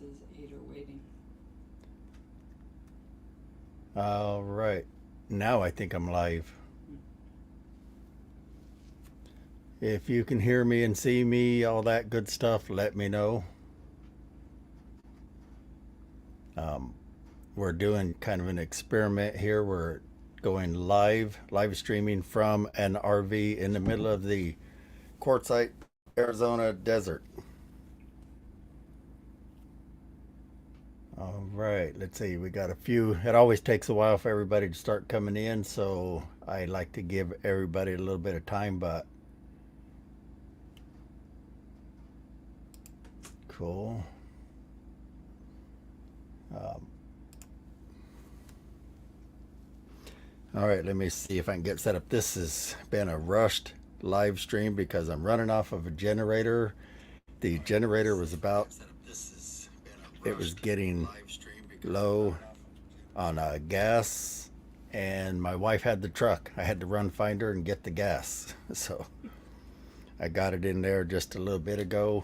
says 8 are waiting. All right. Now I think I'm live. If you can hear me and see me, all that good stuff, let me know. Um, we're doing kind of an experiment here. We're going live streaming from an RV in the middle of the Quartzsite, Arizona desert. All right, let's see. We got a few. It always takes a while for everybody to start coming in, so I like to give everybody a little bit of time, but cool. Um, all right, let me see if I can get set up. This has been a rushed live stream because I'm running off of a generator. The generator was about, it was getting low on gas, and my wife had the truck. I had to run find her and get the gas. So I got it in there just a little bit ago.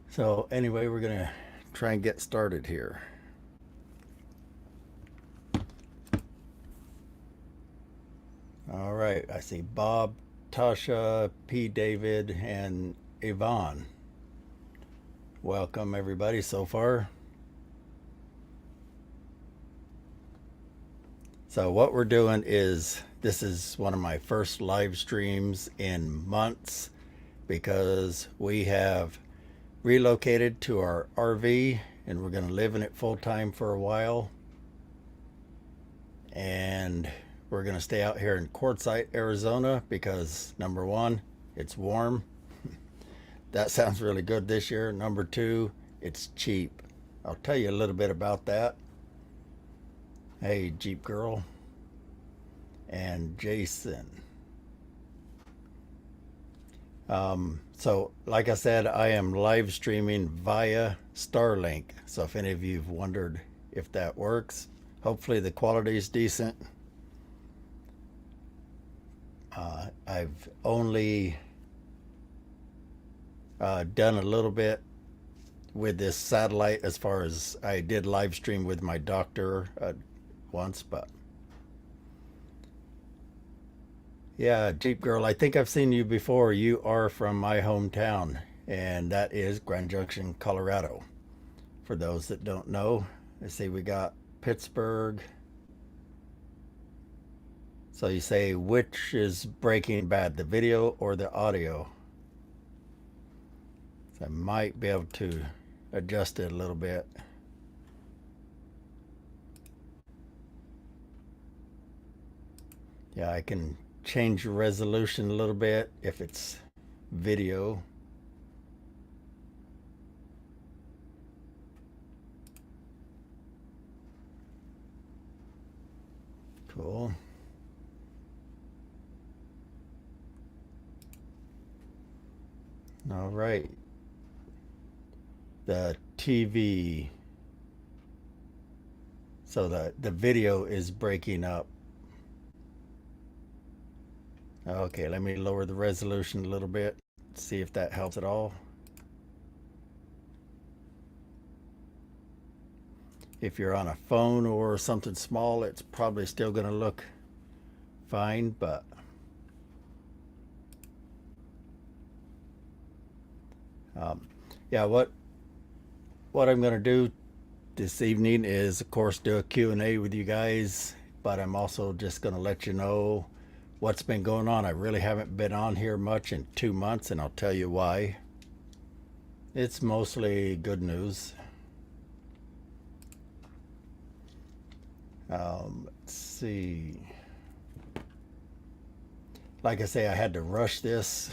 So anyway, we're gonna try and get started here. All right, I see Bob, Tasha, P. David, and Yvonne. Welcome everybody so far. So what we're doing is, this is one of my first live streams in months because we have relocated to our RV and we're going to live in it full time for a while. And we're going to stay out here in Quartzsite, Arizona because number one, it's warm. That sounds really good this year. Number two, it's cheap. I'll tell you a little bit about that. Hey, Jeep Girl and Jason. So like I said, I am live streaming via Starlink. So if any of you have wondered if that works, hopefully the quality is decent. I've only done a little bit with this satellite as far as I did live stream with my doctor once, but yeah, Jeep Girl, I think I've seen you before. You are from my hometown, and that is Grand Junction, Colorado. For those that don't know, I see we got Pittsburgh. So you say, which is Breaking Bad, the video or the audio? So I might be able to adjust it a little bit. Yeah, I can change the resolution a little bit if it's video. Cool. All right. The TV. So the video is breaking up. Okay, let me lower the resolution a little bit. See if that helps at all. If you're on a phone or something small, it's probably still going to look fine, but yeah, what I'm going to do this evening is, of course, do a Q&A with you guys, but I'm also just going to let you know what's been going on. I really haven't been on here much in 2 months, and I'll tell you why. It's mostly good news. Let's see. Like I say, I had to rush this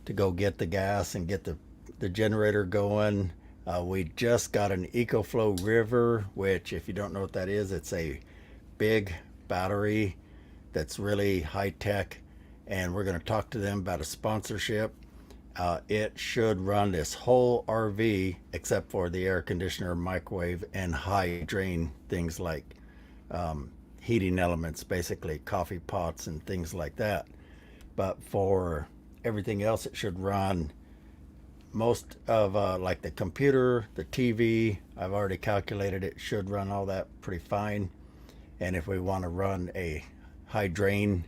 to go get the gas and get the generator going. We just got an EcoFlow River, which, if you don't know what that is, it's a big battery that's really high tech, and we're going to talk to them about a sponsorship. It should run this whole RV except for the air conditioner, microwave, and high drain things like heating elements, basically coffee pots and things like that. But for everything else, it should run most of like the computer, the TV, I've already calculated it should run all that pretty fine. And if we want to run a high drain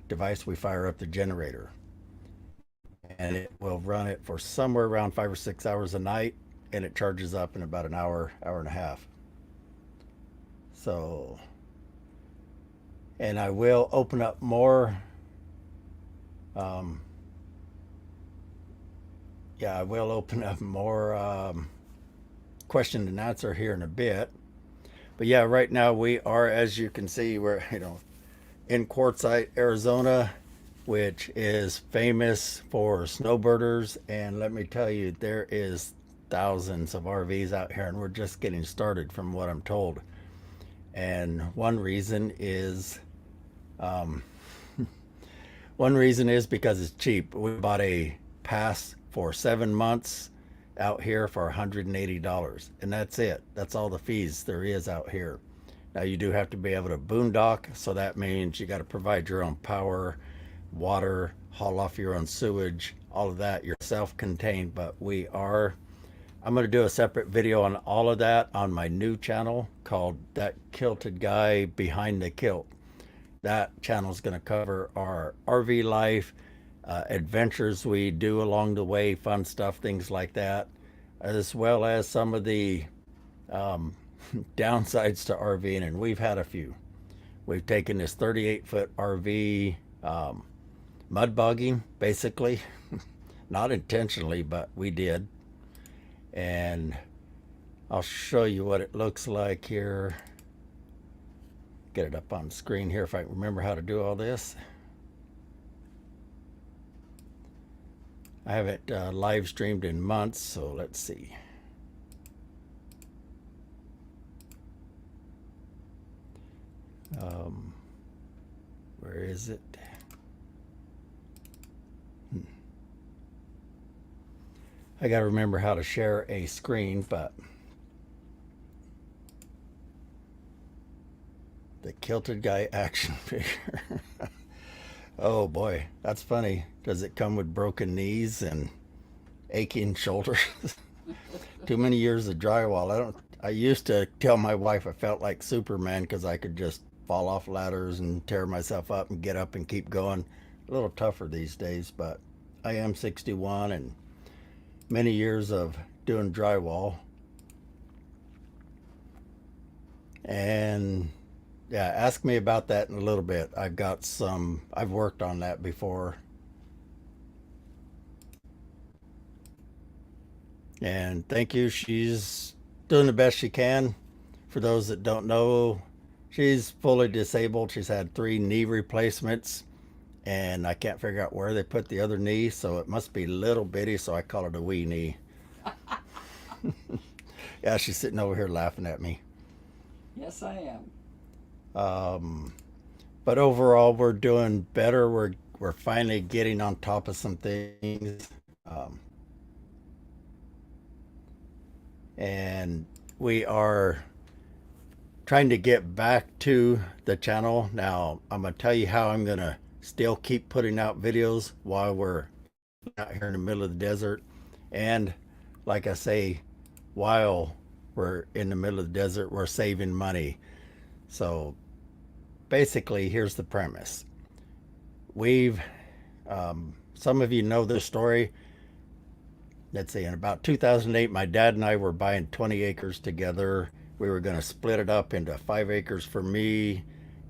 device, we fire up the generator. And it will run it for somewhere around 5 or 6 hours a night, and it charges up in about an hour, hour and a half. So, and I will open up more. Um, yeah, I will open up more question and answer here in a bit. But yeah, right now we are, as you can see, we're in Quartzsite, Arizona, which is famous for snowbirders. And let me tell you, there is thousands of RVs out here, and we're just getting started from what I'm told. And one reason is because it's cheap. We bought a pass for 7 months out here for $180, and that's it. That's all the fees there is out here. Now you do have to be able to boondock, so that means you got to provide your own power, water, haul off your own sewage, all of that. You're self-contained, but I'm going to do a separate video on all of that on my new channel called That Kilted Guy Behind the Kilt. That channel is going to cover our RV life, adventures we do along the way, fun stuff, things like that, as well as some of the downsides to RVing, and we've had a few. We've taken this 38-foot RV mud bogging, basically. Not intentionally, but we did. And I'll show you what it looks like here. Get it up on the screen here if I can remember how to do all this. I haven't live streamed in months, so let's see. Where is it? I got to remember how to share a screen, but the Kilted Guy action figure. Oh boy, that's funny. Does it come with broken knees and aching shoulders? Too many years of drywall. I used to tell my wife I felt like Superman because I could just fall off ladders and tear myself up and get up and keep going. A little tougher these days, but I am 61 and many years of doing drywall. And yeah, ask me about that in a little bit. I've worked on that before. And thank you. She's doing the best she can. For those that don't know, she's fully disabled. She's had 3 knee replacements, and I can't figure out where they put the other knee, so it must be little bitty, so I call it a wee knee. Yeah, she's sitting over here laughing at me. Yes, I am. But overall, we're doing better. We're finally getting on top of some things, and we are trying to get back to the channel. Now, I'm gonna tell you how I'm gonna still keep putting out videos while we're out here in the middle of the desert, and like I say, while we're in the middle of the desert, we're saving money. So basically, here's the premise. Some of you know this story. Let's see, in about 2008, my dad and I were buying 20 acres together. We were going to split it up into 5 acres for me,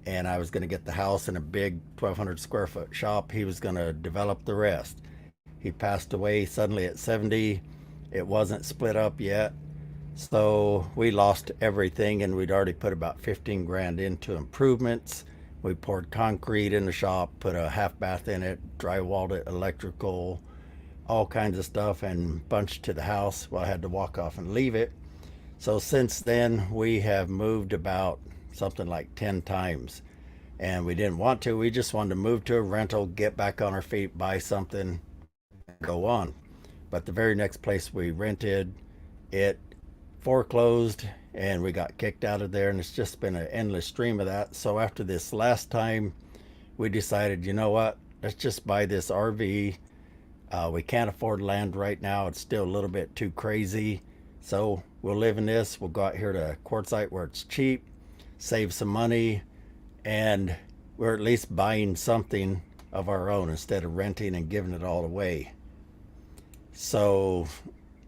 and I was going to get the house in a big 1,200 square foot shop. He was going to develop the rest. He passed away suddenly at 70. It wasn't split up yet. So we lost everything, and we'd already put about 15 grand into improvements. We poured concrete in the shop, put a half bath in it, drywalled it, electrical, all kinds of stuff, and bunched to the house. Well, I had to walk off and leave it. So since then, we have moved about something like 10 times. And we didn't want to. We just wanted to move to a rental, get back on our feet, buy something, go on. But the very next place we rented, it foreclosed, and we got kicked out of there, and it's just been an endless stream of that. So after this last time, we decided, you know what, let's just buy this RV. We can't afford land right now. It's still a little bit too crazy. So we'll live in this. We'll go out here to Quartzsite where it's cheap, save some money, and we're at least buying something of our own instead of renting and giving it all away. So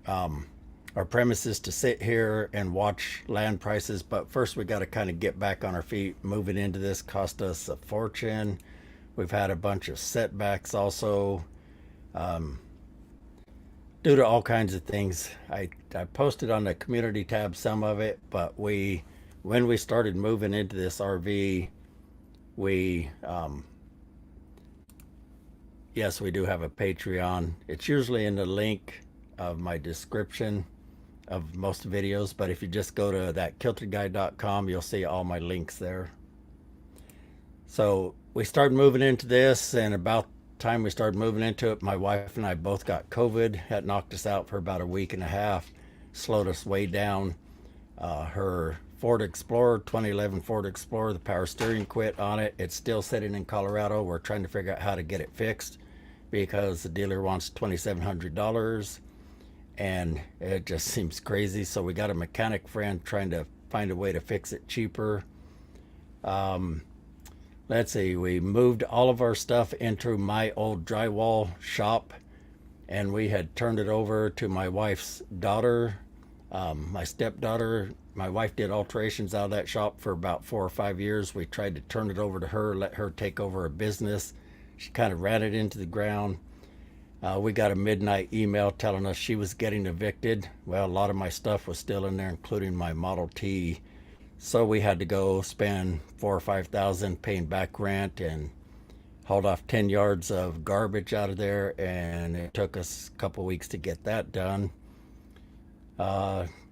our premise is to sit here and watch land prices, but first we got to kind of get back on our feet. Moving into this cost us a fortune. We've had a bunch of setbacks also, due to all kinds of things. I posted on the community tab some of it, but when we started moving into this RV, we yes, we do have a Patreon. It's usually in the link of my description of most videos, but if you just go to thatkiltedguy.com, you'll see all my links there. So we started moving into this, and about the time we started moving into it, my wife and I both got COVID. That knocked us out for about a week and a half, slowed us way down. Her Ford Explorer, 2011 Ford Explorer, the power steering quit on it. It's still sitting in Colorado. We're trying to figure out how to get it fixed because the dealer wants $2,700, and it just seems crazy. So we got a mechanic friend trying to find a way to fix it cheaper. Let's see, we moved all of our stuff into my old drywall shop, and we had turned it over to my wife's daughter, my stepdaughter. My wife did alterations out of that shop for about 4 or 5 years. We tried to turn it over to her, let her take over a business. She kind of ran it into the ground. We got a midnight email telling us she was getting evicted. Well, a lot of my stuff was still in there, including my Model T. So we had to go spend $4,000 or $5,000 paying back rent and hauled off 10 yards of garbage out of there, and it took us a couple weeks to get that done.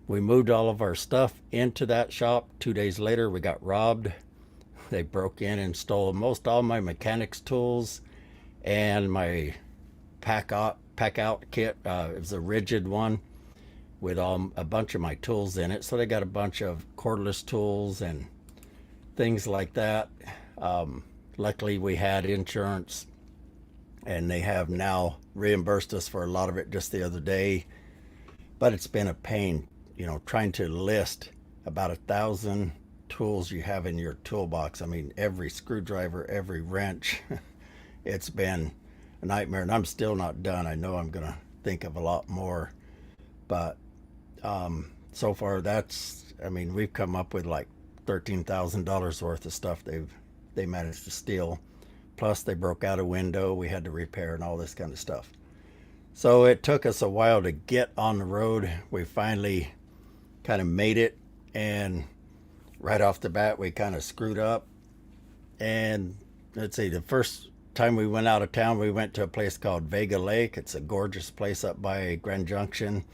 We moved all of our stuff into that shop. 2 days later, we got robbed. They broke in and stole most all my mechanics tools and my pack out kit. It was a rigid one with a bunch of my tools in it. So they got a bunch of cordless tools and things like that. Luckily, we had insurance, and they have now reimbursed us for a lot of it just the other day. But it's been a pain, trying to list about 1,000 tools you have in your toolbox. I mean, every screwdriver, every wrench. It's been a nightmare, and I'm still not done. I know I'm gonna think of a lot more, but so far we've come up with like $13,000 worth of stuff they managed to steal. Plus they broke out a window we had to repair and all this kind of stuff. So it took us a while to get on the road. We finally kind of made it, and right off the bat we kind of screwed up. And let's see, the first time we went out of town, we went to a place called Vega Lake. It's a gorgeous place up by Grand Junction,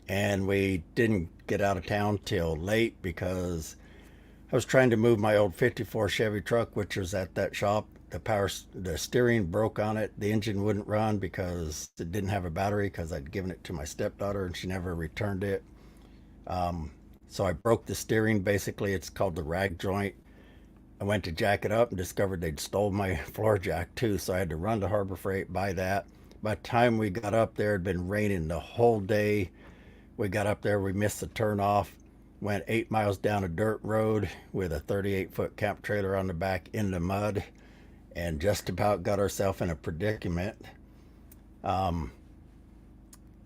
and we didn't get out of town till late because I was trying to move my old 54 Chevy truck, which was at that shop. The steering broke on it. The engine wouldn't run because it didn't have a battery, because I'd given it to my stepdaughter and she never returned it. So I broke the steering. Basically, it's called the rag joint. I went to jack it up and discovered they'd stole my floor jack too. So I had to run to Harbor Freight, buy that. By the time we got up there, it had been raining the whole day. We got up there, we missed the turnoff, went 8 miles down a dirt road with a 38-foot camp trailer on the back in the mud, and just about got ourselves in a predicament. So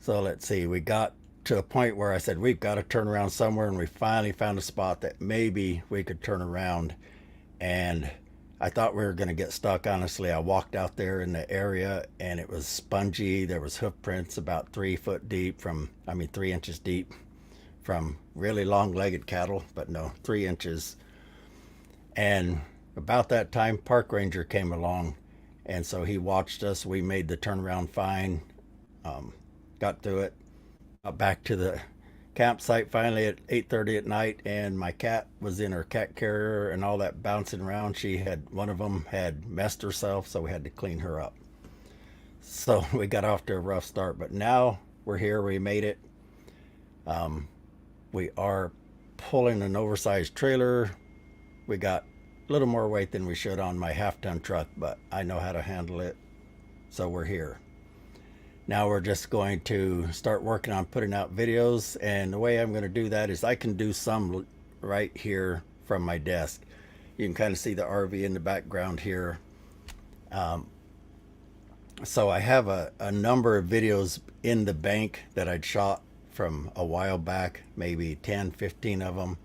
let's see, we got to a point where I said, we've got to turn around somewhere, and we finally found a spot that maybe we could turn around. And I thought we were going to get stuck. Honestly, I walked out there in the area, and it was spongy. There was hoof prints about 3 inches deep from really long-legged cattle, but no, 3 inches. And about that time, park ranger came along, and so he watched us. We made the turnaround fine, got through it, got back to the campsite finally at 8:30 at night, and my cat was in her cat carrier and all that bouncing around. One of them had messed herself, so we had to clean her up. So we got off to a rough start, but now we're here. We made it. We are pulling an oversized trailer. We got a little more weight than we should on my half-ton truck, but I know how to handle it, so we're here. Now we're just going to start working on putting out videos, and the way I'm going to do that is I can do some right here from my desk. You can kind of see the RV in the background here. So I have a number of videos in the bank that I'd shot from a while back, maybe 10, 15 of them.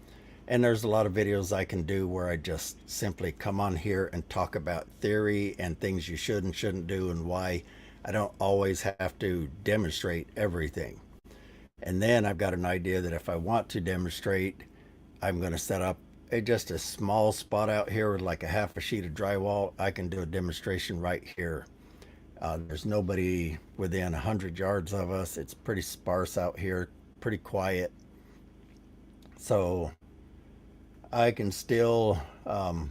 And there's a lot of videos I can do where I just simply come on here and talk about theory and things you should and shouldn't do, and why I don't always have to demonstrate everything. And then I've got an idea that if I want to demonstrate, I'm going to set up just a small spot out here with like a half a sheet of drywall. I can do a demonstration right here. There's nobody within 100 yards of us. It's pretty sparse out here, pretty quiet. So I can still get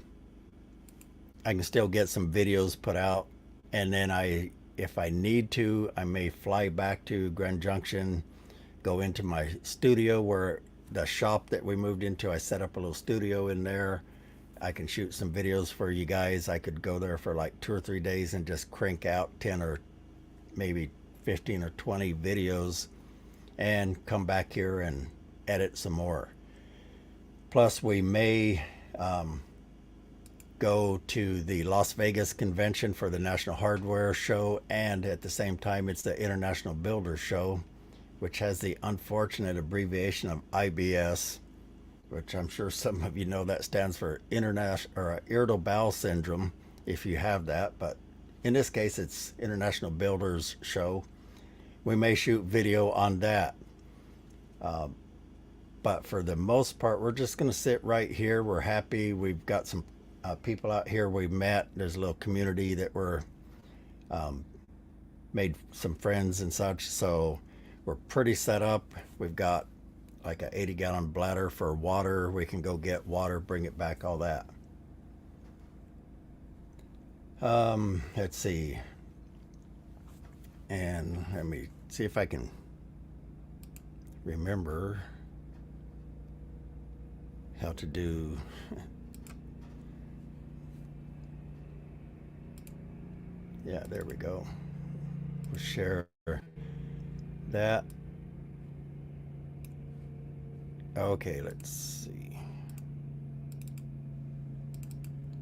some videos put out, and then if I need to, I may fly back to Grand Junction, go into my studio where the shop that we moved into, I set up a little studio in there. I can shoot some videos for you guys. I could go there for like 2 or 3 days and just crank out 10 or maybe 15 or 20 videos and come back here and edit some more. Plus, we may go to the Las Vegas convention for the National Hardware Show, and at the same time, it's the International Builder Show, which has the unfortunate abbreviation of IBS, which I'm sure some of you know that stands for international or irritable bowel syndrome, if you have that. But in this case, it's International Builders Show. We may shoot video on that. But for the most part, we're just going to sit right here. We're happy. We've got some people out here we've met. There's a little community that we're made some friends and such. So we're pretty set up. We've got like a 80-gallon bladder for water. We can go get water, bring it back, all that. Let's see. And let me see if I can remember how to do yeah, there we go. We'll share that. Okay, let's see.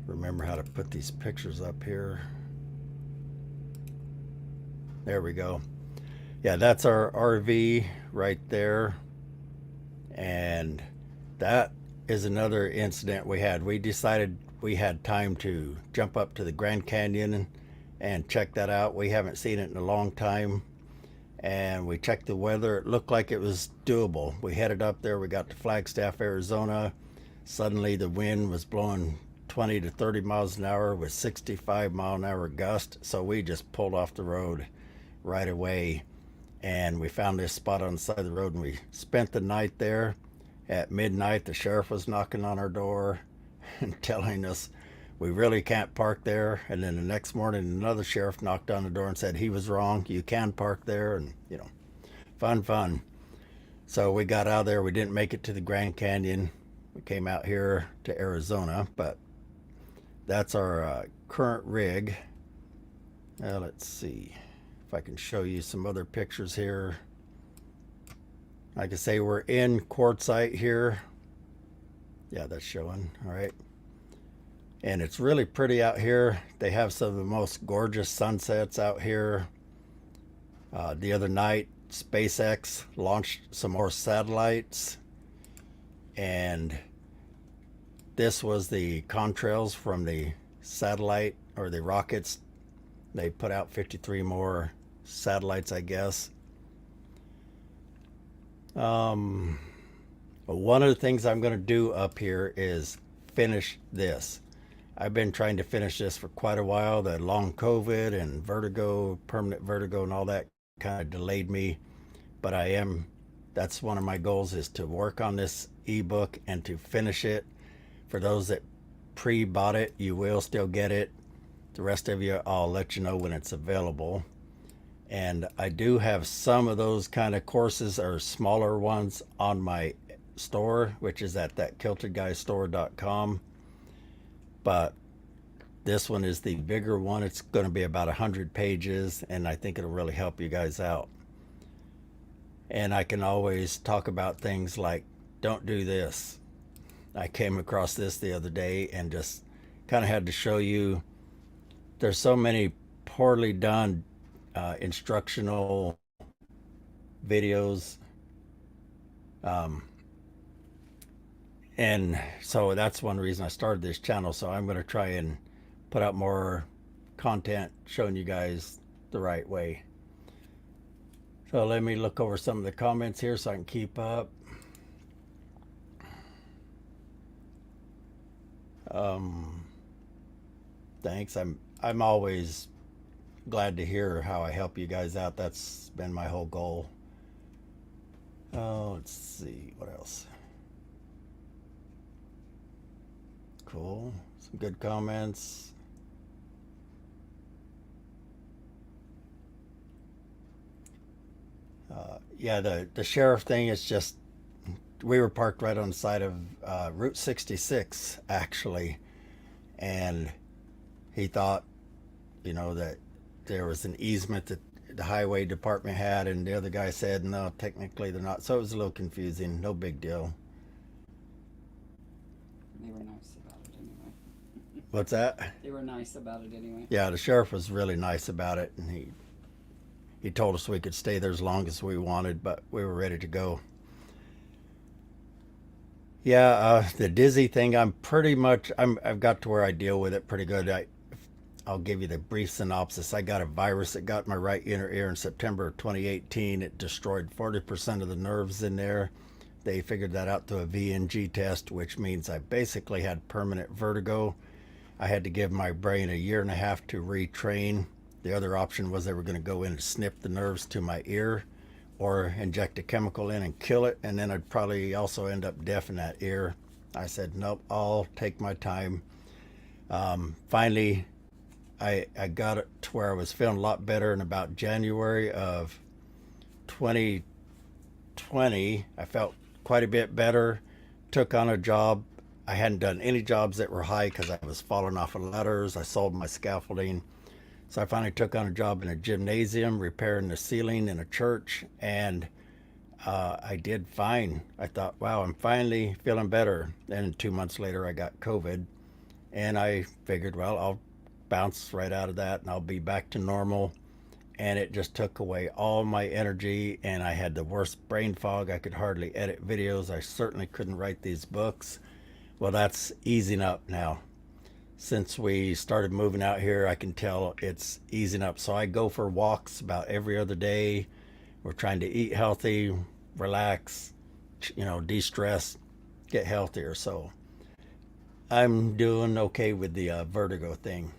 Remember how to put these pictures up here. There we go. Yeah, that's our RV right there. And that is another incident we had. We decided we had time to jump up to the Grand Canyon and check that out. We haven't seen it in a long time. And we checked the weather. It looked like it was doable. We headed up there. We got to Flagstaff, Arizona. Suddenly the wind was blowing 20 to 30 miles an hour with 65-mile-an-hour gust. So we just pulled off the road right away. And we found this spot on the side of the road, and we spent the night there. At midnight, the sheriff was knocking on our door and telling us we really can't park there. And then the next morning, another sheriff knocked on the door and said he was wrong. You can park there. And, you know, fun. So we got out of there. We didn't make it to the Grand Canyon. We came out here to Arizona, but that's our current rig. Let's see if I can show you some other pictures here. Like I say, we're in quartzite here. Yeah, that's showing. All right. And it's really pretty out here. They have some of the most gorgeous sunsets out here. The other night, SpaceX launched some more satellites. And this was the contrails from the satellite, or the rockets. They put out 53 more satellites, I guess. One of the things I'm going to do up here is finish this. I've been trying to finish this for quite a while. The long COVID and vertigo, permanent vertigo and all that kind of delayed me. But that's one of my goals, is to work on this ebook and to finish it. For those that pre-bought it, you will still get it. The rest of you, I'll let you know when it's available. And I do have some of those kind of courses, or smaller ones, on my store, which is at thatkiltedguystore.com. But This one is the bigger one. It's going to be about 100 pages, and I think it'll really help you guys out. And I can always talk about things like, don't do this. I came across this the other day and just kind of had to show you there's so many poorly done instructional videos. And so that's one reason I started this channel. So I'm going to try and put out more content showing you guys the right way. So let me look over some of the comments here so I can keep up. Thanks. I'm always glad to hear how I help you guys out. That's been my whole goal. Oh, let's see what else. Cool. Some good comments. Yeah, the sheriff thing is just, we were parked right on the side of Route 66 actually, and he thought, that there was an easement that the highway department had, and the other guy said no, technically they're not. So it was a little confusing. No big deal. They were nice about it anyway. What's that? They were nice about it anyway. Yeah, the sheriff was really nice about it, and he told us we could stay there as long as we wanted, but we were ready to go. Yeah, the dizzy thing, I've got to where I deal with it pretty good. I'll give you the brief synopsis. I got a virus that got my right inner ear in September of 2018. It destroyed 40% of the nerves in there. They figured that out through a VNG test, which means I basically had permanent vertigo. I had to give my brain a year and a half to retrain. The other option was they were going to go in and snip the nerves to my ear or inject a chemical in and kill it, and then I'd probably also end up deaf in that ear. I said, nope, I'll take my time. Finally, I got it to where I was feeling a lot better in about January of 2020. I felt quite a bit better. Took on a job. I hadn't done any jobs that were high because I was falling off of ladders. I sold my scaffolding. So I finally took on a job in a gymnasium, repairing the ceiling in a church, and I did fine. I thought, wow, I'm finally feeling better. And 2 months later, I got COVID, and I figured, well, I'll bounce right out of that and I'll be back to normal. And it just took away all my energy, and I had the worst brain fog. I could hardly edit videos. I certainly couldn't write these books. Well, that's easing up now. Since we started moving out here, I can tell it's easing up. So I go for walks about every other day. We're trying to eat healthy, relax, de-stress, get healthier. So I'm doing okay with the vertigo thing.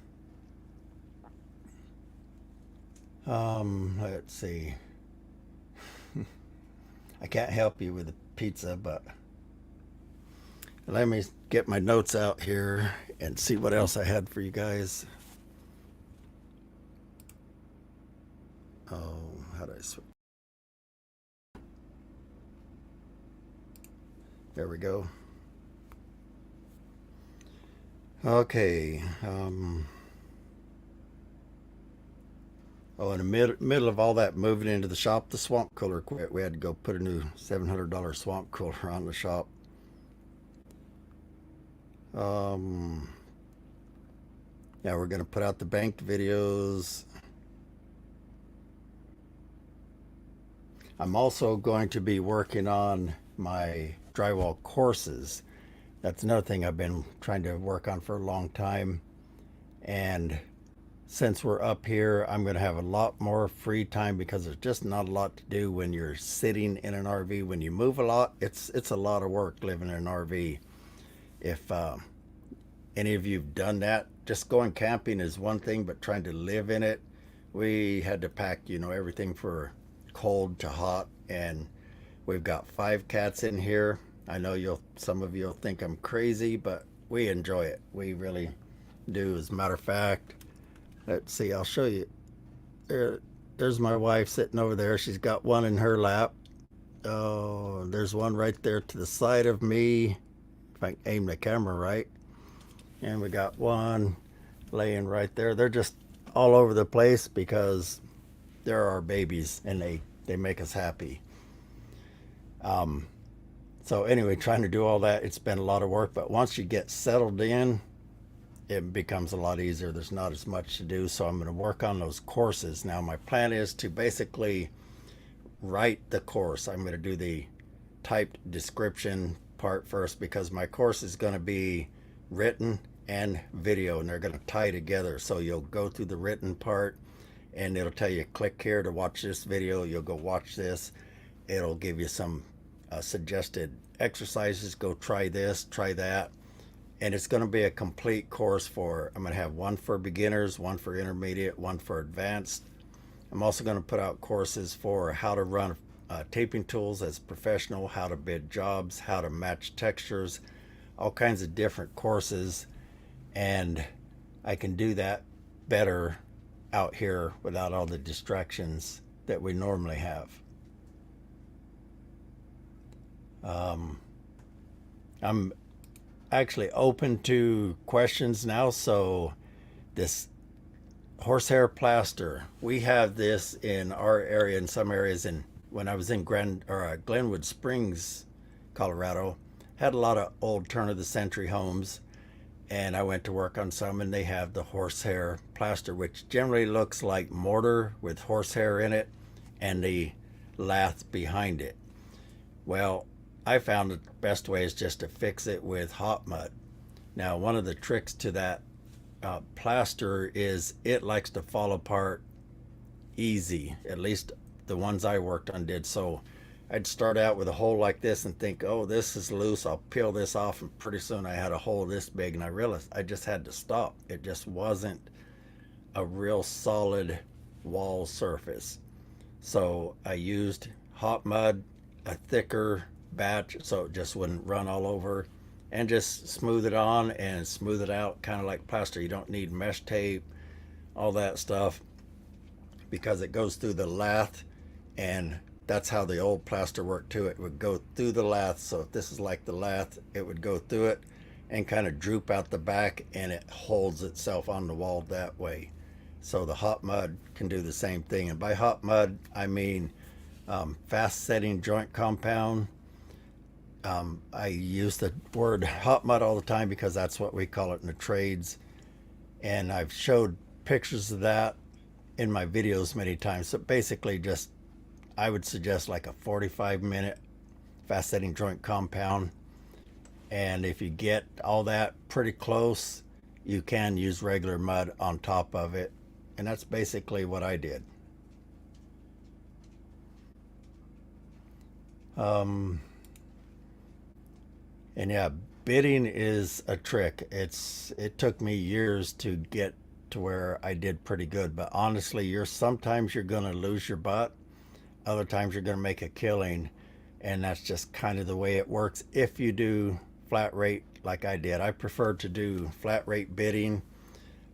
Let's see. I can't help you with the pizza, but let me get my notes out here and see what else I had for you guys. Oh, how do I switch? There we go. Okay. Oh, in the middle of all that moving into the shop, the swamp cooler quit. We had to go put a new $700 swamp cooler on the shop. Yeah, we're going to put out the banked videos. I'm also going to be working on my drywall courses. That's another thing I've been trying to work on for a long time. And since we're up here, I'm going to have a lot more free time because there's just not a lot to do when you're sitting in an RV. When you move a lot, it's a lot of work living in an RV. If any of you've done that, just going camping is one thing, but trying to live in it, we had to pack, everything for cold to hot, and we've got 5 cats in here. I know some of you'll think I'm crazy, but we enjoy it. We really do. As a matter of fact, let's see, I'll show you. There's my wife sitting over there. She's got one in her lap. Oh, there's one right there to the side of me, if I can aim the camera right. And we got one laying right there. They're just all over the place because they're our babies and they make us happy. So anyway, trying to do all that, it's been a lot of work, but once you get settled in, it becomes a lot easier. There's not as much to do, so I'm going to work on those courses. Now my plan is to basically write the course. I'm going to do the typed description part first because my course is going to be written and video, and they're going to tie together. So you'll go through the written part and it'll tell you click here to watch this video. You'll go watch this. It'll give you some suggested exercises. Go try this, try that. And it's going to be a complete course I'm going to have one for beginners, one for intermediate, one for advanced. I'm also going to put out courses for how to run taping tools as professional, how to bid jobs, how to match textures, all kinds of different courses. And I can do that better out here without all the distractions that we normally have. I'm actually open to questions now. So this horsehair plaster, we have this in our area, in some areas. And when I was in Glenwood Springs, Colorado, had a lot of old turn of the century homes, and I went to work on some, and they have the horsehair plaster, which generally looks like mortar with horsehair in it and the lath behind it. Well, I found that the best way is just to fix it with hot mud. Now, one of the tricks to that plaster is it likes to fall apart easy. At least the ones I worked on did. So I'd start out with a hole like this and think, oh, this is loose, I'll peel this off, and pretty soon I had a hole this big, and I realized I just had to stop. It just wasn't a real solid wall surface. So I used hot mud, a thicker batch, so it just wouldn't run all over, and just smooth it on and smooth it out, kind of like plaster. You don't need mesh tape, all that stuff, because it goes through the lath, and that's how the old plaster worked too. It would go through the lath. So if this is like the lath, it would go through it and kind of droop out the back, and it holds itself on the wall that way. So the hot mud can do the same thing. And by hot mud, I mean fast setting joint compound. I use the word hot mud all the time because that's what we call it in the trades. And I've showed pictures of that in my videos many times. So basically just, I would suggest like a 45-minute fast setting joint compound. And if you get all that pretty close, you can use regular mud on top of it. And that's basically what I did. And yeah, bidding is a trick. It took me years to get to where I did pretty good, but honestly, sometimes you're going to lose your butt. Other times you're going to make a killing, and that's just kind of the way it works if you do flat rate like I did. I prefer to do flat rate bidding.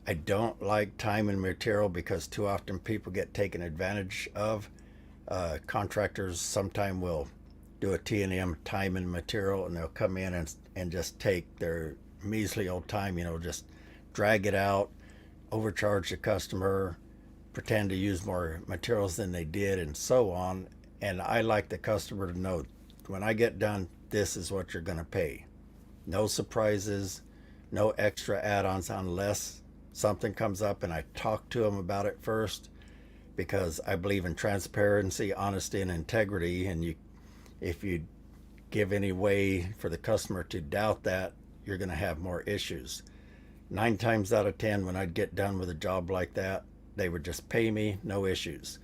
I don't like time and material because too often people get taken advantage of. Contractors sometimes will do a T&M, time and material, and they'll come in and just take their measly old time, just drag it out, overcharge the customer, pretend to use more materials than they did, and so on. And I like the customer to know, when I get done, this is what you're going to pay. No surprises, no extra add-ons unless something comes up and I talk to them about it first, because I believe in transparency, honesty, and integrity. And if you give any way for the customer to doubt that, you're going to have more issues. 9 times out of 10, when I'd get done with a job like that, they would just pay me, no issues.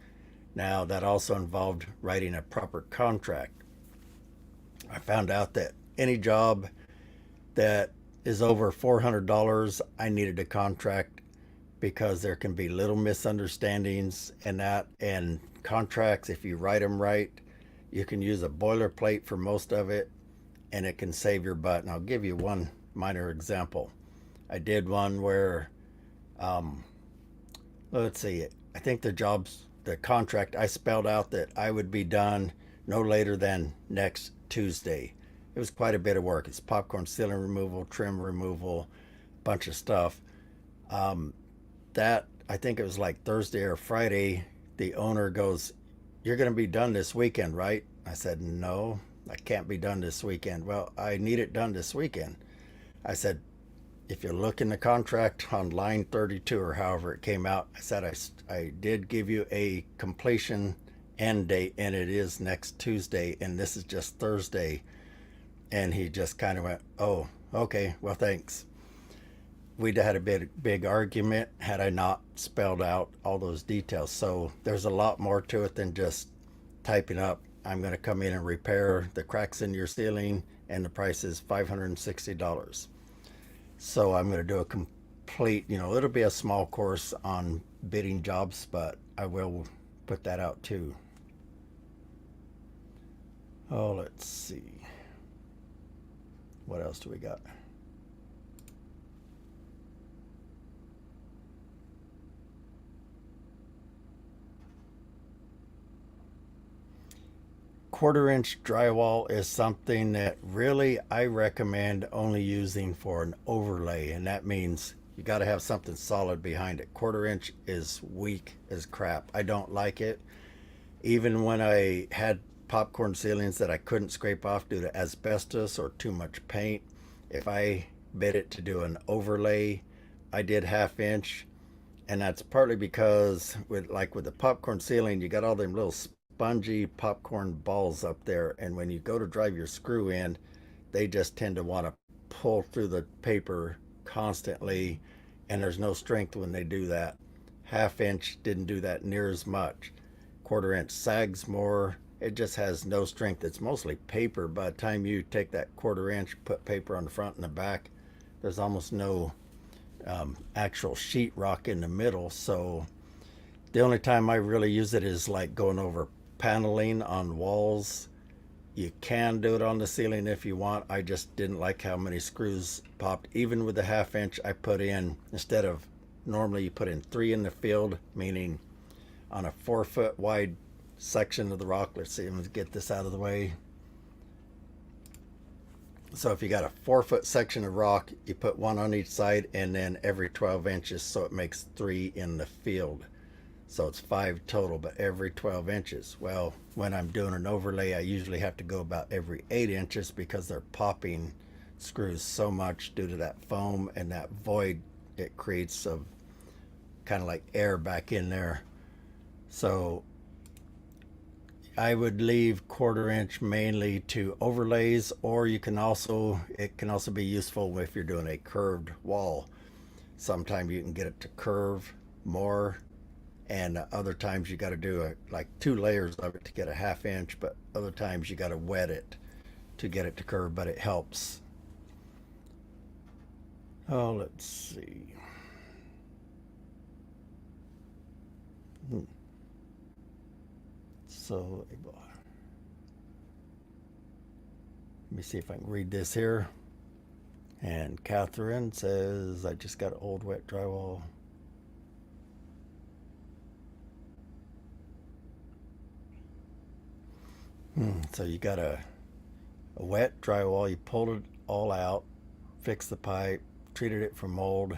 Now, that also involved writing a proper contract. I found out that any job that is over $400, I needed a contract, because there can be little misunderstandings and contracts, if you write them right, you can use a boilerplate for most of it, and it can save your butt. And I'll give you one minor example. I did one where, let's see, I think the contract, I spelled out that I would be done no later than next Tuesday. It was quite a bit of work. It's popcorn ceiling removal, trim removal, bunch of stuff. That, I think it was like Thursday or Friday, the owner goes, "You're going to be done this weekend, right?" I said, "No, I can't be done this weekend." "Well, I need it done this weekend." I said, "If you look in the contract on line 32 or however it came out," I said, I did give you a completion end date, and it is next Tuesday, and this is just Thursday." And he just kind of went, "Oh, okay, well, thanks." We'd had a big argument had I not spelled out all those details. So there's a lot more to it than just typing up, "I'm going to come in and repair the cracks in your ceiling, and the price is $560. So I'm going to do a complete, it'll be a small course on bidding jobs, but I will put that out too. Oh, let's see. What else do we got? Quarter-inch drywall is something that really I recommend only using for an overlay, and that means you got to have something solid behind it. Quarter-inch is weak as crap. I don't like it. Even when I had popcorn ceilings that I couldn't scrape off due to asbestos or too much paint, if I bid it to do an overlay, I did half-inch, and that's partly because with the popcorn ceiling, you got all them little spongy popcorn balls up there, and when you go to drive your screw in, they just tend to want to pull through the paper constantly, and there's no strength when they do that. Half-inch didn't do that near as much. Quarter-inch sags more. It just has no strength. It's mostly paper. By the time you take that quarter-inch, put paper on the front and the back, there's almost no actual sheetrock in the middle. So the only time I really use it is like going over paneling on walls. You can do it on the ceiling if you want. I just didn't like how many screws popped. Even with the half-inch, I put in, instead of normally you put in 3 in the field, meaning on a 4-foot wide section of the rock. Let's see, let's get this out of the way. So if you got a 4-foot section of rock, you put 1 on each side, and then every 12 inches, so it makes 3 in the field. So it's 5 total, but every 12 inches. Well, when I'm doing an overlay, I usually have to go about every 8 inches because they're popping screws so much due to that foam and that void it creates of kind of like air back in there. So I would leave quarter-inch mainly to overlays, or it can also be useful if you're doing a curved wall. Sometimes you can get it to curve more, and other times you got to do like 2 layers of it to get a half-inch, but other times you got to wet it to get it to curve, but it helps. Oh, let's see. So let me see if I can read this here. And Catherine says, "I just got old wet drywall." So you got a wet drywall. You pulled it all out, fixed the pipe, treated it for mold.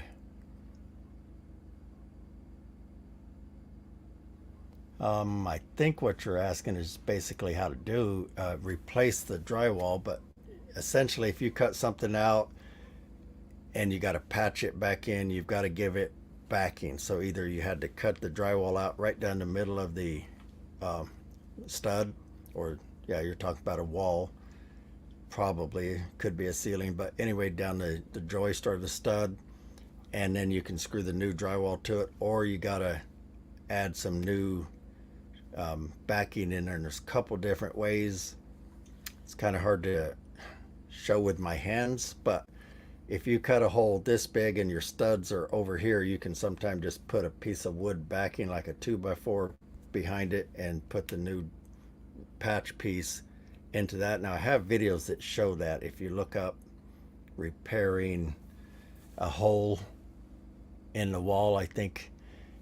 I think what you're asking is basically how to replace the drywall, but essentially if you cut something out and you got to patch it back in, you've got to give it backing. So either you had to cut the drywall out right down the middle of the stud, or yeah, you're talking about a wall, probably could be a ceiling, but anyway, down the joist or the stud, and then you can screw the new drywall to it, or you got to add some new backing in there. And there's a couple different ways. It's kind of hard to show with my hands, but if you cut a hole this big and your studs are over here, you can sometimes just put a piece of wood backing like a 2x4 behind it and put the new patch piece into that. Now I have videos that show that. If you look up repairing a hole in the wall, I think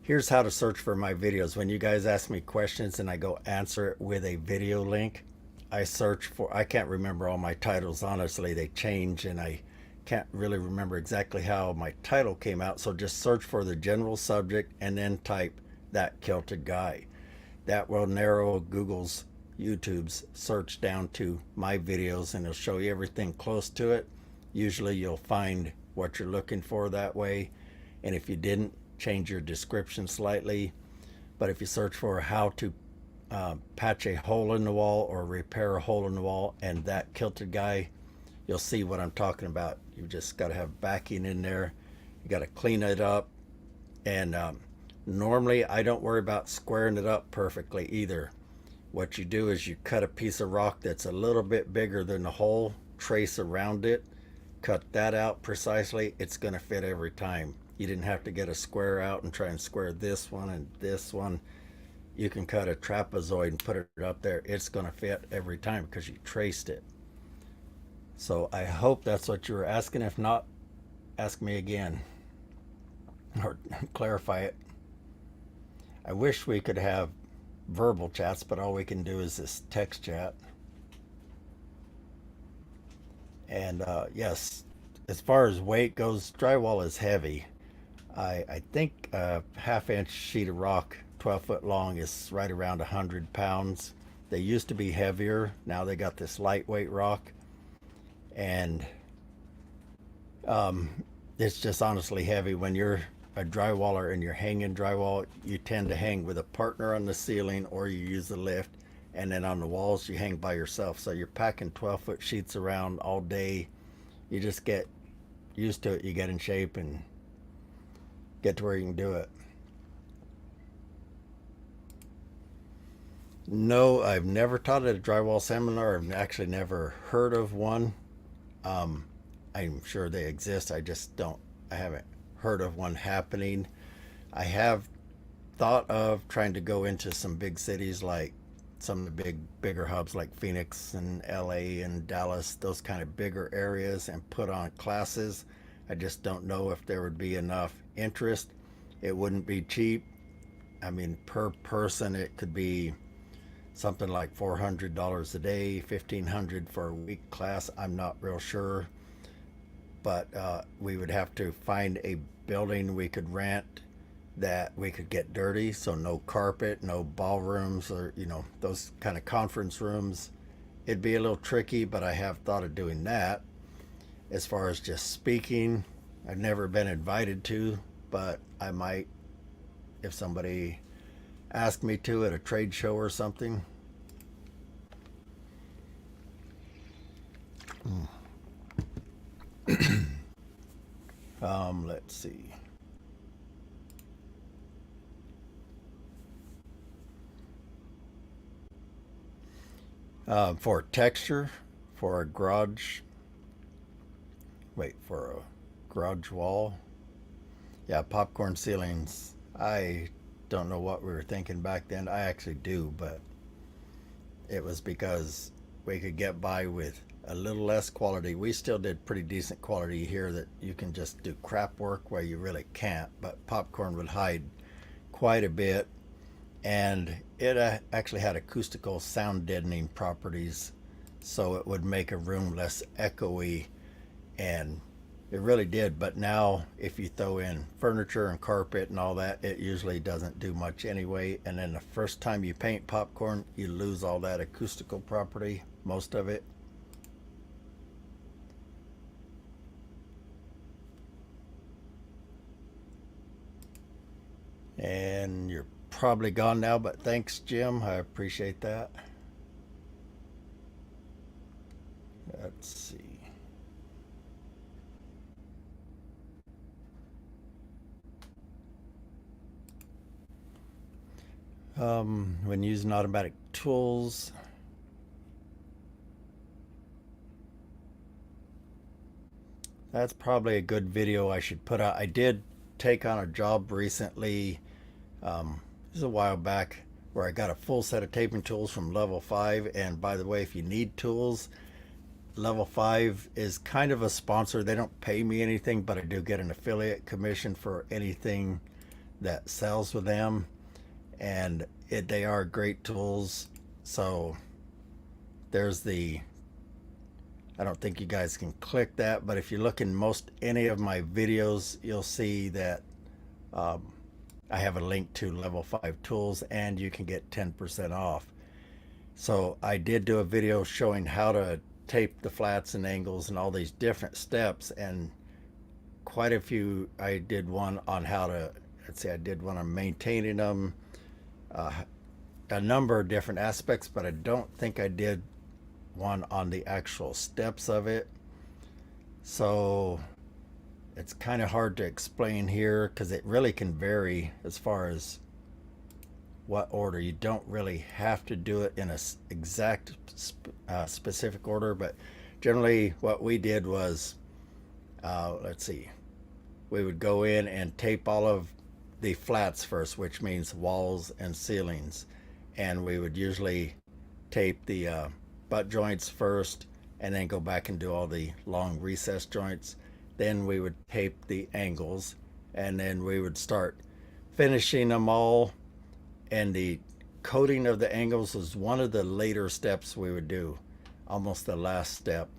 here's how to search for my videos. When you guys ask me questions and I go answer it with a video link, I search for, I can't remember all my titles, honestly, they change, and I can't really remember exactly how my title came out, so just search for the general subject and then type "that kilted guy." That will narrow Google's, YouTube's search down to my videos, and it'll show you everything close to it. Usually you'll find what you're looking for that way, and if you didn't, change your description slightly. But if you search for how to patch a hole in the wall or repair a hole in the wall and "that kilted guy," you'll see what I'm talking about. You just got to have backing in there. You got to clean it up. And normally I don't worry about squaring it up perfectly either. What you do is you cut a piece of rock that's a little bit bigger than the hole, trace around it, cut that out precisely. It's going to fit every time. You didn't have to get a square out and try and square this one and this one. You can cut a trapezoid and put it up there. It's going to fit every time because you traced it. So I hope that's what you were asking. If not, ask me again or clarify it. I wish we could have verbal chats, but all we can do is this text chat. And yes, as far as weight goes, drywall is heavy. I think a half-inch sheet of rock, 12 foot long, is right around 100 pounds. They used to be heavier. Now they got this lightweight rock. And it's just honestly heavy. When you're a drywaller and you're hanging drywall, you tend to hang with a partner on the ceiling, or you use the lift, and then on the walls you hang by yourself. So you're packing 12-foot sheets around all day. You just get used to it. You get in shape and get to where you can do it. No, I've never taught at a drywall seminar. I've actually never heard of one. I'm sure they exist. I haven't heard of one happening. I have thought of trying to go into some big cities, like some of the bigger hubs like Phoenix and LA and Dallas, those kind of bigger areas, and put on classes. I just don't know if there would be enough interest. It wouldn't be cheap. I mean, per person, it could be something like $400 a day, $1,500 for a week class. I'm not real sure, but we would have to find a building we could rent that we could get dirty, so no carpet, no ballrooms, or those kind of conference rooms. It'd be a little tricky, but I have thought of doing that. As far as just speaking, I've never been invited to, but I might if somebody asked me to at a trade show or something. Let's see. For texture, for a garage, for a garage wall. Yeah, popcorn ceilings. I don't know what we were thinking back then. I actually do, but it was because we could get by with a little less quality. We still did pretty decent quality here that you can just do crap work where you really can't, but popcorn would hide quite a bit. And it actually had acoustical sound deadening properties, so it would make a room less echoey, and it really did. But now if you throw in furniture and carpet and all that, it usually doesn't do much anyway. And then the first time you paint popcorn, you lose all that acoustical property, most of it. And you're probably gone now, but thanks, Jim. I appreciate that. Let's see. When using automatic tools, that's probably a good video I should put out. I did take on a job recently, this is a while back, where I got a full set of taping tools from Level 5. And by the way, if you need tools, Level 5 is kind of a sponsor. They don't pay me anything, but I do get an affiliate commission for anything that sells with them. And they are great tools. So there's the I don't think you guys can click that, but if you look in most any of my videos, you'll see that um, I have a link to level 5 tools and you can get 10% off. So I did do a video showing how to tape the flats and angles and all these different steps, and quite a few. I did one on how to, let's see, I did one on maintaining them, uh, a number of different aspects, but I don't think I did one on the actual steps of it. So it's kind of hard to explain here because it really can vary as far as what order. You don't really have to do it in a exact specific order, but generally what we did was, let's see, we would go in and tape all of the flats first, which means walls and ceilings, and we would usually tape the butt joints first and then go back and do all the long recess joints. Then we would tape the angles, and then we would start finishing them all. And the coating of the angles was one of the later steps we would do, almost the last step,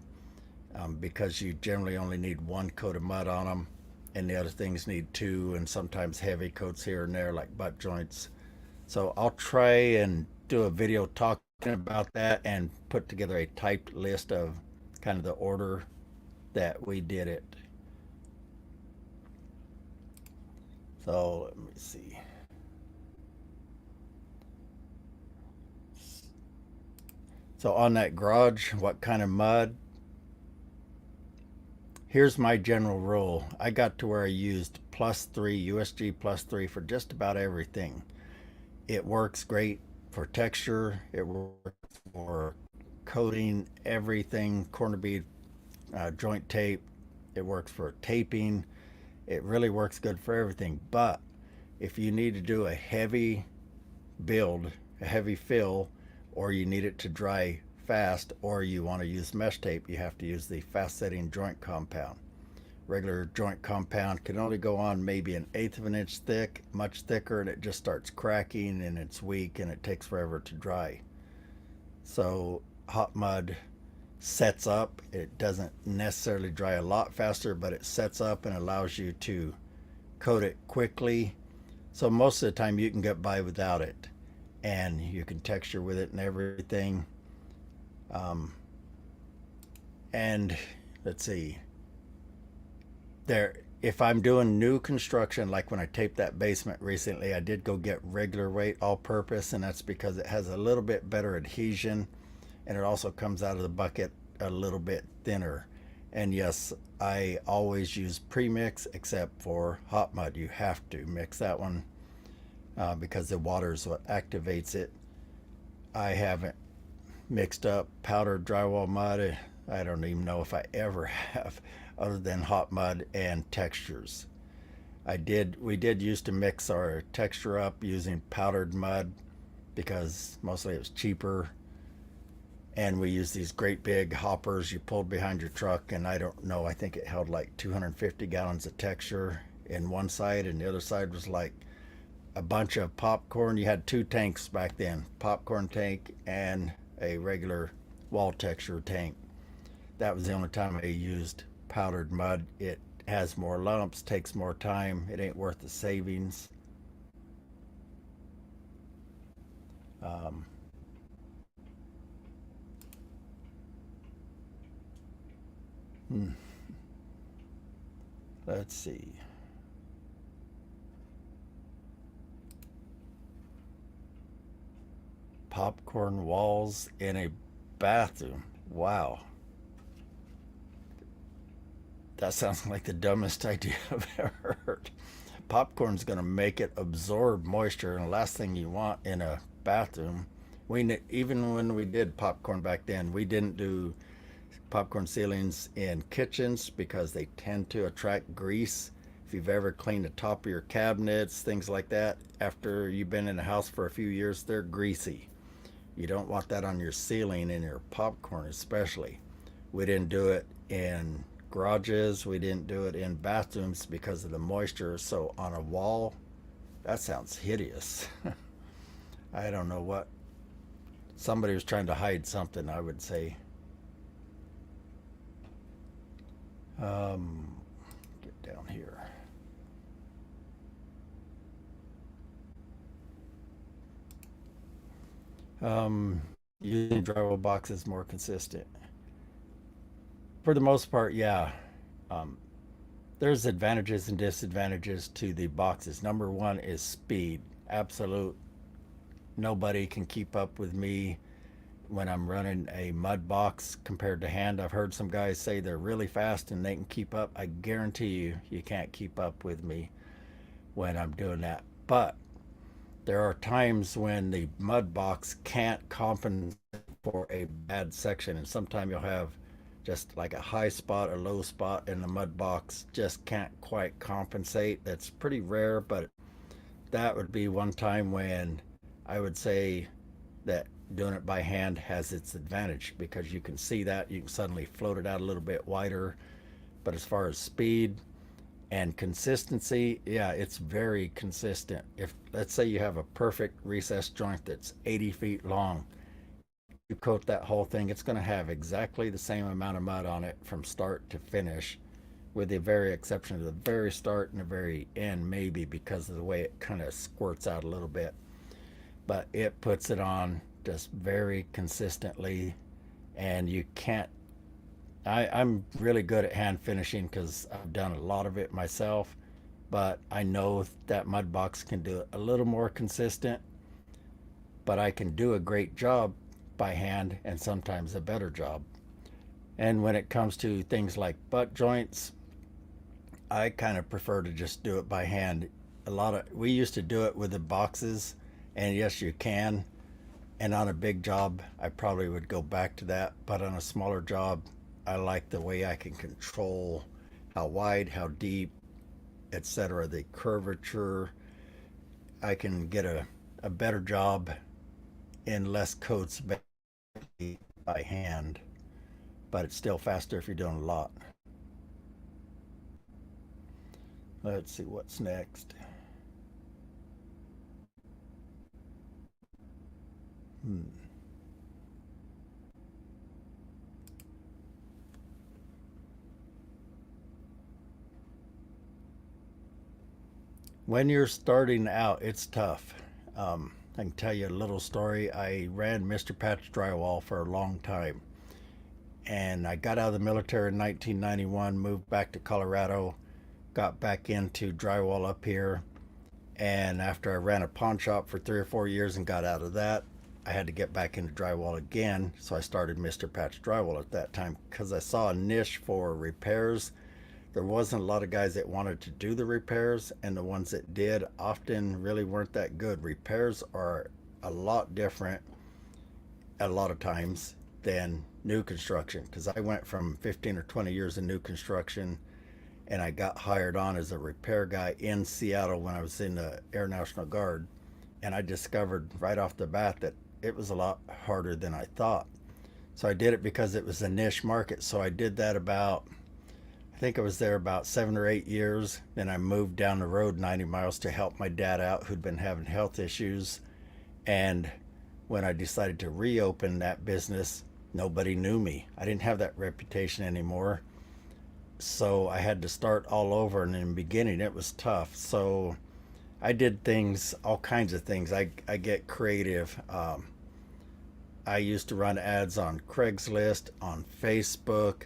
because you generally only need one coat of mud on them, and the other things need two, and sometimes heavy coats here and there like butt joints. So I'll try and do a video talking about that and put together a typed list of kind of the order that we did it. So let me see. So on that garage, what kind of mud? Here's my general rule. I got to where I used +3, USG +3 for just about everything. It works great for texture. It works for coating everything, corner bead, joint tape. It works for taping. It really works good for everything. But if you need to do a heavy build, a heavy fill, or you need it to dry fast, or you want to use mesh tape, you have to use the fast setting joint compound. Regular joint compound can only go on maybe 1/8 of an inch thick, much thicker, and it just starts cracking and it's weak and it takes forever to dry. So hot mud sets up. It doesn't necessarily dry a lot faster, but it sets up and allows you to coat it quickly. So most of the time you can get by without it, and you can texture with it and everything. And let's see, there, if I'm doing new construction, like when I taped that basement recently, I did go get regular weight all purpose, and that's because it has a little bit better adhesion, and it also comes out of the bucket a little bit thinner. And yes, I always use premix except for hot mud. You have to mix that one because the water is what activates it. I haven't mixed up powdered drywall mud. I don't even know if I ever have, other than hot mud and textures. We did used to mix our texture up using powdered mud because mostly it was cheaper. And we used these great big hoppers you pulled behind your truck, and I don't know, I think it held like 250 gallons of texture in one side, and the other side was like a bunch of popcorn. You had two tanks back then, popcorn tank and a regular wall texture tank. That was the only time I used powdered mud. It has more lumps, takes more time. It ain't worth the savings. Um, let's see. Popcorn walls in a bathroom. Wow. That sounds like the dumbest idea I've ever heard. Popcorn's going to make it absorb moisture, and the last thing you want in a bathroom. Even when we did popcorn back then, we didn't do popcorn ceilings in kitchens because they tend to attract grease. If you've ever cleaned the top of your cabinets, things like that, after you've been in a house for a few years, they're greasy. You don't want that on your ceiling and your popcorn especially. We didn't do it in garages. We didn't do it in bathrooms because of the moisture. So on a wall, that sounds hideous. I don't know what. Somebody was trying to hide something, I would say. Get down here. Using drywall boxes more consistent. For the most part, yeah. Um, there's advantages and disadvantages to the boxes. Number one is speed. Absolute. Nobody can keep up with me when I'm running a mud box compared to hand. I've heard some guys say they're really fast and they can keep up. I guarantee you, you can't keep up with me when I'm doing that. But there are times when the mud box can't compensate for a bad section, and sometimes you'll have just like a high spot or low spot in the mud box just can't quite compensate. That's pretty rare, but that would be one time when I would say that doing it by hand has its advantage, because you can see that you can suddenly float it out a little bit wider. But as far as speed and consistency, yeah, it's very consistent. If, let's say, you have a perfect recessed joint that's 80 feet long, you coat that whole thing, it's going to have exactly the same amount of mud on it from start to finish, with the very exception of the very start and the very end, maybe because of the way it kind of squirts out a little bit. But it puts it on just very consistently, and you can't. I'm really good at hand finishing because I've done a lot of it myself, but I know that mud box can do it a little more consistent, but I can do a great job by hand and sometimes a better job. And when it comes to things like butt joints, I kind of prefer to just do it by hand. We used to do it with the boxes, and yes, you can. And on a big job, I probably would go back to that. But on a smaller job, I like the way I can control how wide, how deep, etc., the curvature. I can get a better job in less coats by hand, but it's still faster if you're doing a lot. Let's see what's next. Hmm. When you're starting out, it's tough. I can tell you a little story. I ran Mr. Patch Drywall for a long time, and I got out of the military in 1991, moved back to Colorado, got back into drywall up here, and after I ran a pawn shop for 3 or 4 years and got out of that, I had to get back into drywall again. So I started Mr. Patch Drywall at that time because I saw a niche for repairs. There wasn't a lot of guys that wanted to do the repairs, and the ones that did often really weren't that good. Repairs are a lot different a lot of times than new construction, because I went from 15 or 20 years in new construction, and I got hired on as a repair guy in Seattle when I was in the Air National Guard, and I discovered right off the bat that it was a lot harder than I thought. So I did it because it was a niche market. So I did that about, I think I was there about 7 or 8 years. Then I moved down the road 90 miles to help my dad out, who'd been having health issues. And when I decided to reopen that business, nobody knew me. I didn't have that reputation anymore. So I had to start all over. And in the beginning, it was tough. So I did things, all kinds of things. I get creative. I used to run ads on Craigslist, on Facebook.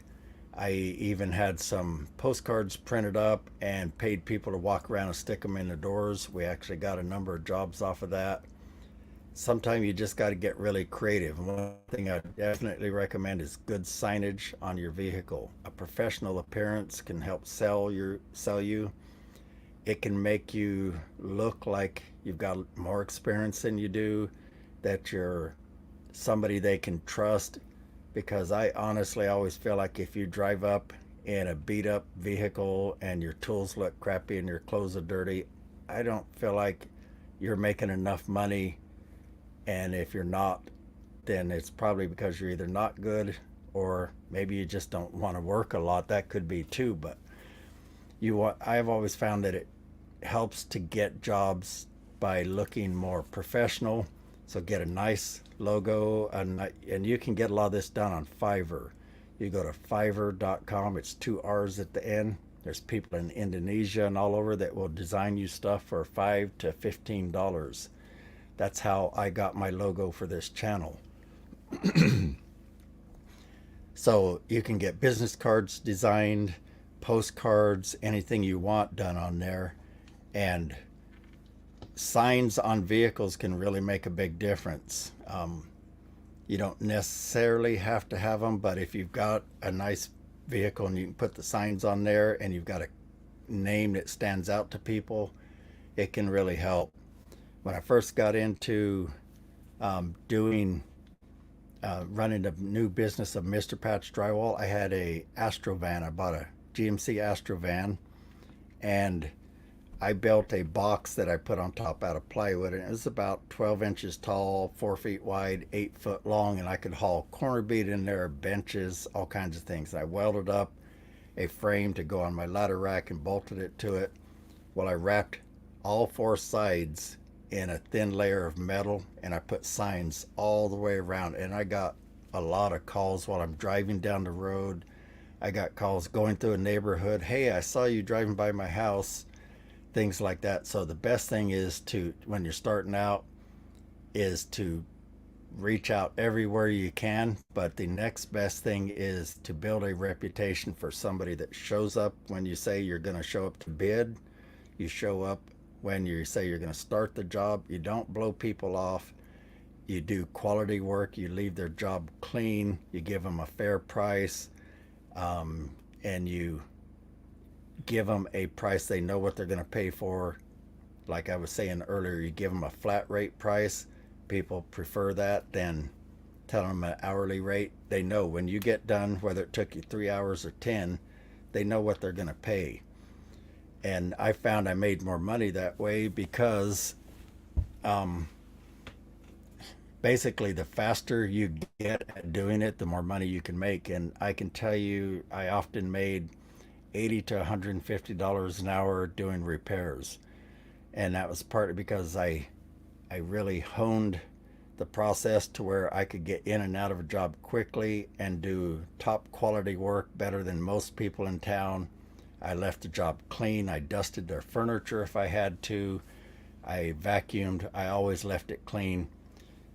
I even had some postcards printed up and paid people to walk around and stick them in the doors. We actually got a number of jobs off of that. Sometimes you just got to get really creative. One thing I definitely recommend is good signage on your vehicle. A professional appearance can help sell you. It can make you look like you've got more experience than you do, that you're somebody they can trust. Because I honestly always feel like if you drive up in a beat up vehicle and your tools look crappy and your clothes are dirty, I don't feel like you're making enough money. And if you're not, then it's probably because you're either not good, or maybe you just don't want to work a lot. That could be too. But I've always found that it helps to get jobs by looking more professional. So get a nice logo, and you can get a lot of this done on Fiverr. You go to Fiverr.com, it's 2 R's at the end. There's people in Indonesia and all over that will design you stuff for $5 to $15. That's how I got my logo for this channel. So you can get business cards designed, postcards, anything you want done on there. And signs on vehicles can really make a big difference. You don't necessarily have to have them, but if you've got a nice vehicle and you can put the signs on there and you've got a name that stands out to people, it can really help. When I first got into running a new business of Mr. Patch Drywall, I had a Astro van. I bought a GMC Astro van, and I built a box that I put on top out of plywood, and it was about 12 inches tall, 4 feet wide, 8 foot long, and I could haul corner bead in there, benches, all kinds of things. I welded up a frame to go on my ladder rack and bolted it to it. Well, I wrapped all 4 sides in a thin layer of metal, and I put signs all the way around, and I got a lot of calls while I'm driving down the road. I got calls going through a neighborhood. Hey, I saw you driving by my house. Things like that. So the best thing is to, when you're starting out, is to reach out everywhere you can. But the next best thing is to build a reputation for somebody that shows up when you say you're going to show up to bid. You show up when you say you're going to start the job. You don't blow people off. You do quality work. You leave their job clean. You give them a fair price, and you give them a price they know what they're going to pay for. Like I was saying earlier, you give them a flat rate price. People prefer that than telling them an hourly rate. They know when you get done, whether it took you 3 hours or 10, they know what they're going to pay. And I found I made more money that way because basically the faster you get at doing it, the more money you can make. And I can tell you, I often made $80 to $150 an hour doing repairs. And that was partly because I really honed the process to where I could get in and out of a job quickly and do top quality work better than most people in town. I left the job clean. I dusted their furniture if I had to. I vacuumed. I always left it clean.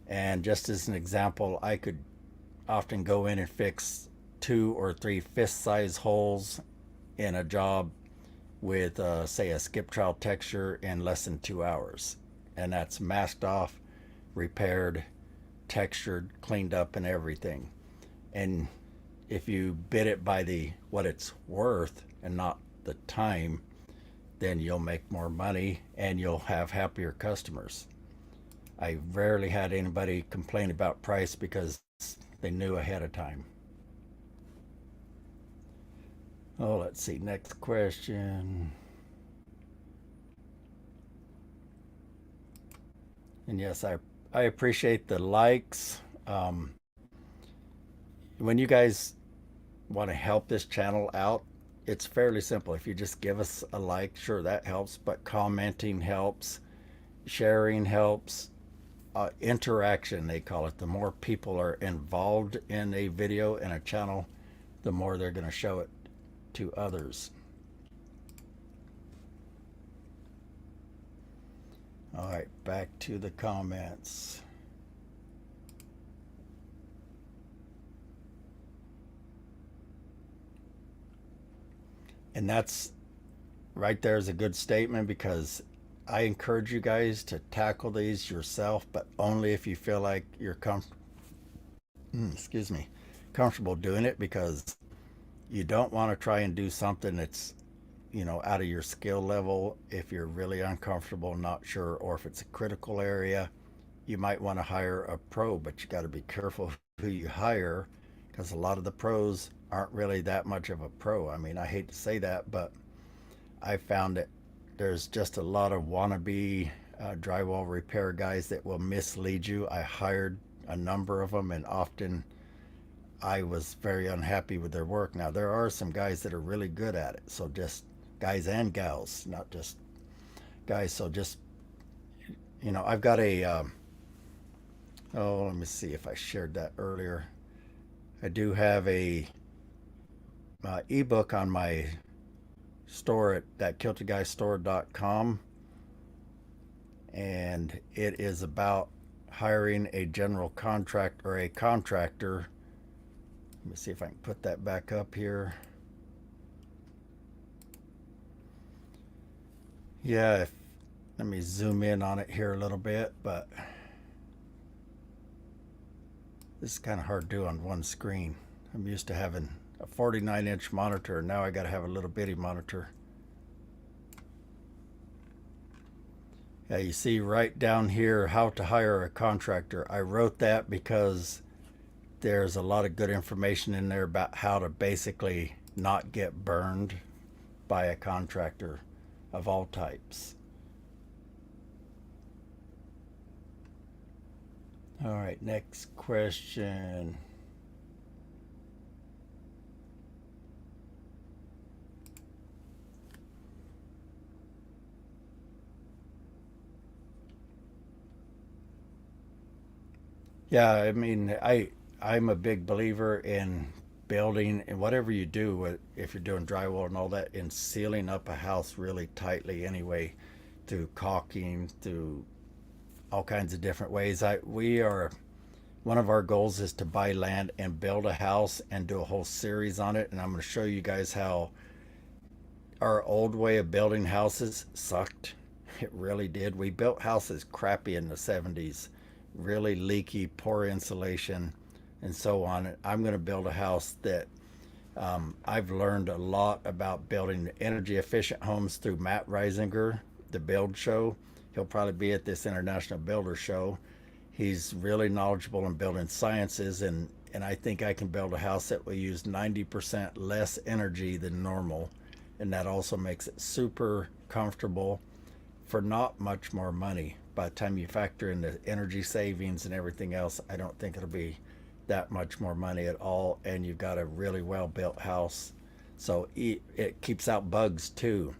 And just as an example, I could often go in and fix 2 or 3 fist-size holes in a job with, say, a skip trowel texture in less than 2 hours. And that's masked off, repaired, textured, cleaned up, and everything. And if you bid it by what it's worth and not the time, then you'll make more money and you'll have happier customers. I rarely had anybody complain about price because they knew ahead of time. Oh, let's see. Next question. And yes, I appreciate the likes. When you guys want to help this channel out, it's fairly simple. If you just give us a like, sure, that helps, but commenting helps, sharing helps, interaction, they call it. The more people are involved in a video and a channel, the more they're going to show it to others. All right, back to the comments. And that's right there is a good statement, because I encourage you guys to tackle these yourself, but only if you feel like you're comfortable doing it, because you don't want to try and do something that's, out of your skill level. If you're really uncomfortable, not sure, or if it's a critical area, you might want to hire a pro, but you got to be careful who you hire, because a lot of the pros aren't really that much of a pro. I mean, I hate to say that, but I found that there's just a lot of wannabe drywall repair guys that will mislead you. I hired a number of them, and often I was very unhappy with their work. Now, there are some guys that are really good at it, so just guys and gals, not just guys. So just, I've got a, let me see if I shared that earlier. I do have a ebook on my store at thatkiltedguystore.com, and it is about hiring a general contractor or a contractor. Let me see if I can put that back up here. Yeah, let me zoom in on it here a little bit, but this is kind of hard to do on one screen. I'm used to having a 49-inch monitor, and now I got to have a little bitty monitor. Yeah, you see right down here, how to hire a contractor. I wrote that because there's a lot of good information in there about how to basically not get burned by a contractor of all types. All right, next question. Yeah, I mean, I'm a big believer in building and whatever you do, if you're doing drywall and all that, in sealing up a house really tightly anyway, through caulking, through all kinds of different ways. One of our goals is to buy land and build a house and do a whole series on it. And I'm going to show you guys how our old way of building houses sucked. It really did. We built houses crappy in the 70s, really leaky, poor insulation, and so on. I'm going to build a house that I've learned a lot about building energy efficient homes through Matt Reisinger, the Build Show. He'll probably be at this International Builder Show. He's really knowledgeable in building sciences, and I think I can build a house that will use 90% less energy than normal, and that also makes it super comfortable for not much more money. By the time you factor in the energy savings and everything else, I don't think it'll be that much more money at all, and you've got a really well built house. So it keeps out bugs too.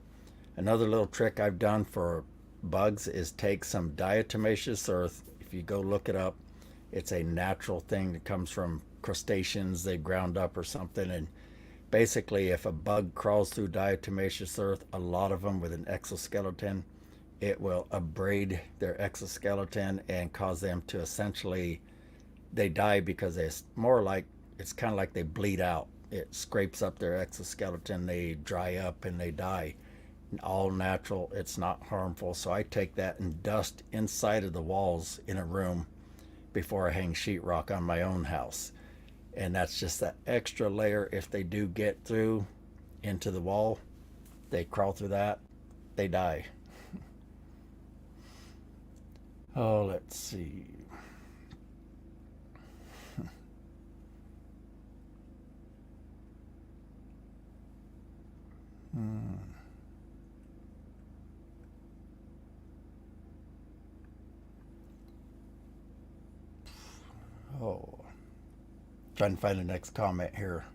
Another little trick I've done for bugs is take some diatomaceous earth. If you go look it up, it's a natural thing that comes from crustaceans they ground up or something, and basically if a bug crawls through diatomaceous earth, a lot of them with an exoskeleton, it will abrade their exoskeleton and cause them to essentially, they die because it's kind of like they bleed out. It scrapes up their exoskeleton, they dry up and they die. All natural, it's not harmful. So I take that and dust inside of the walls in a room before I hang sheetrock on my own house. And that's just that extra layer. If they do get through into the wall, they crawl through that, they die. Oh, let's see. Oh, trying to find the next comment here.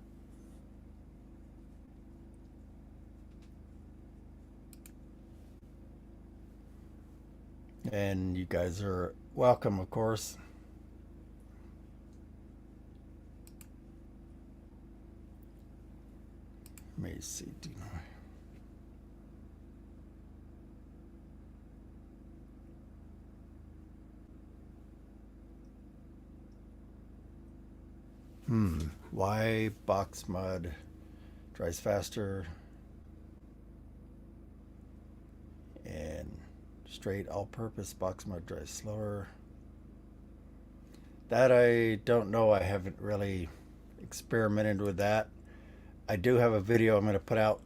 And you guys are welcome, of course. Let me see. Why box mud dries faster and straight all-purpose box mud dries slower? That I don't know. I haven't really experimented with that. I do have a video I'm going to put out.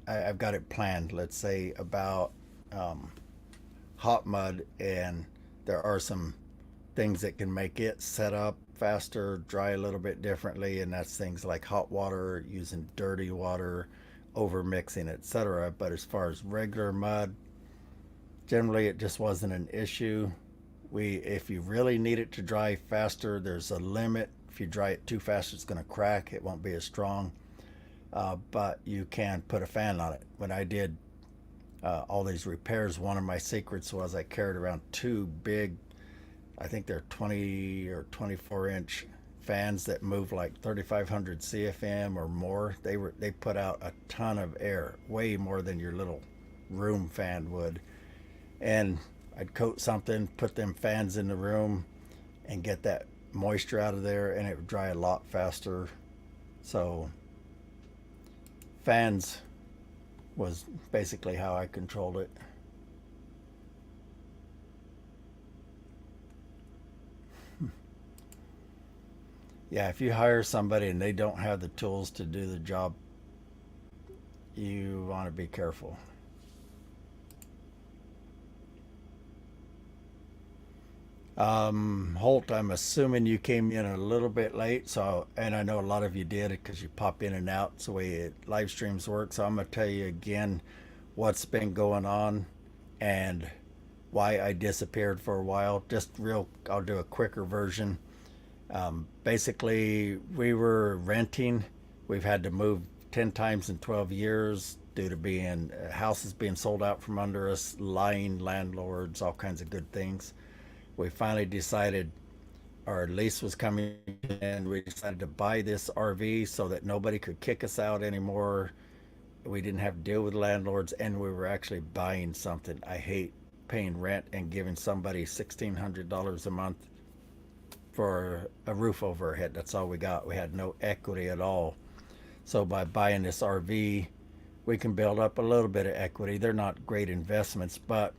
I've got it planned, let's say, about hot mud, and there are some things that can make it set up faster, dry a little bit differently, and that's things like hot water, using dirty water, over mixing, etc. But as far as regular mud, generally it just wasn't an issue. If you really need it to dry faster, there's a limit. If you dry it too fast, it's going to crack. It won't be as strong. But you can put a fan on it. When I did all these repairs, one of my secrets was I carried around two big, I think they're 20 or 24 inch fans that move like 3,500 CFM or more. They put out a ton of air, way more than your little room fan would. And I'd coat something, put them fans in the room, and get that moisture out of there, and it would dry a lot faster. So fans was basically how I controlled it. Yeah, if you hire somebody and they don't have the tools to do the job, you want to be careful. Holt, I'm assuming you came in a little bit late, so, and I know a lot of you did because you pop in and out. It's the way live streams work. So I'm gonna tell you again what's been going on and why I disappeared for a while. I'll do a quicker version. Basically, we were renting. We've had to move 10 times in 12 years due to being houses being sold out from under us, lying landlords, all kinds of good things. We finally decided our lease was coming and we decided to buy this RV so that nobody could kick us out anymore. We didn't have to deal with landlords, and we were actually buying something. I hate paying rent and giving somebody $1,600 a month for a roof over our head. That's all we got. We had no equity at all. So by buying this RV, we can build up a little bit of equity. They're not great investments, but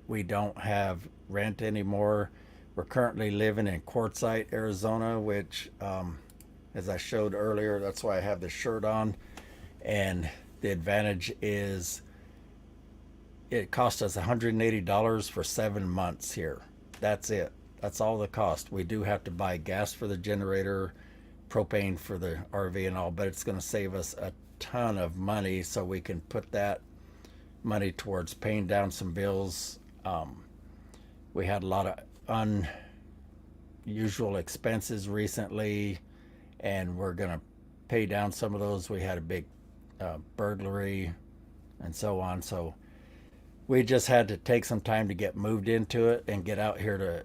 we don't have rent anymore. We're currently living in Quartzsite, Arizona, which, as I showed earlier, that's why I have this shirt on. And the advantage is it cost us $180 for 7 months here. That's it. That's all the cost. We do have to buy gas for the generator, propane for the RV and all, but it's going to save us a ton of money, so we can put that money towards paying down some bills. We had a lot of unusual expenses recently, and we're going to pay down some of those. We had a big burglary and so on. So we just had to take some time to get moved into it and get out here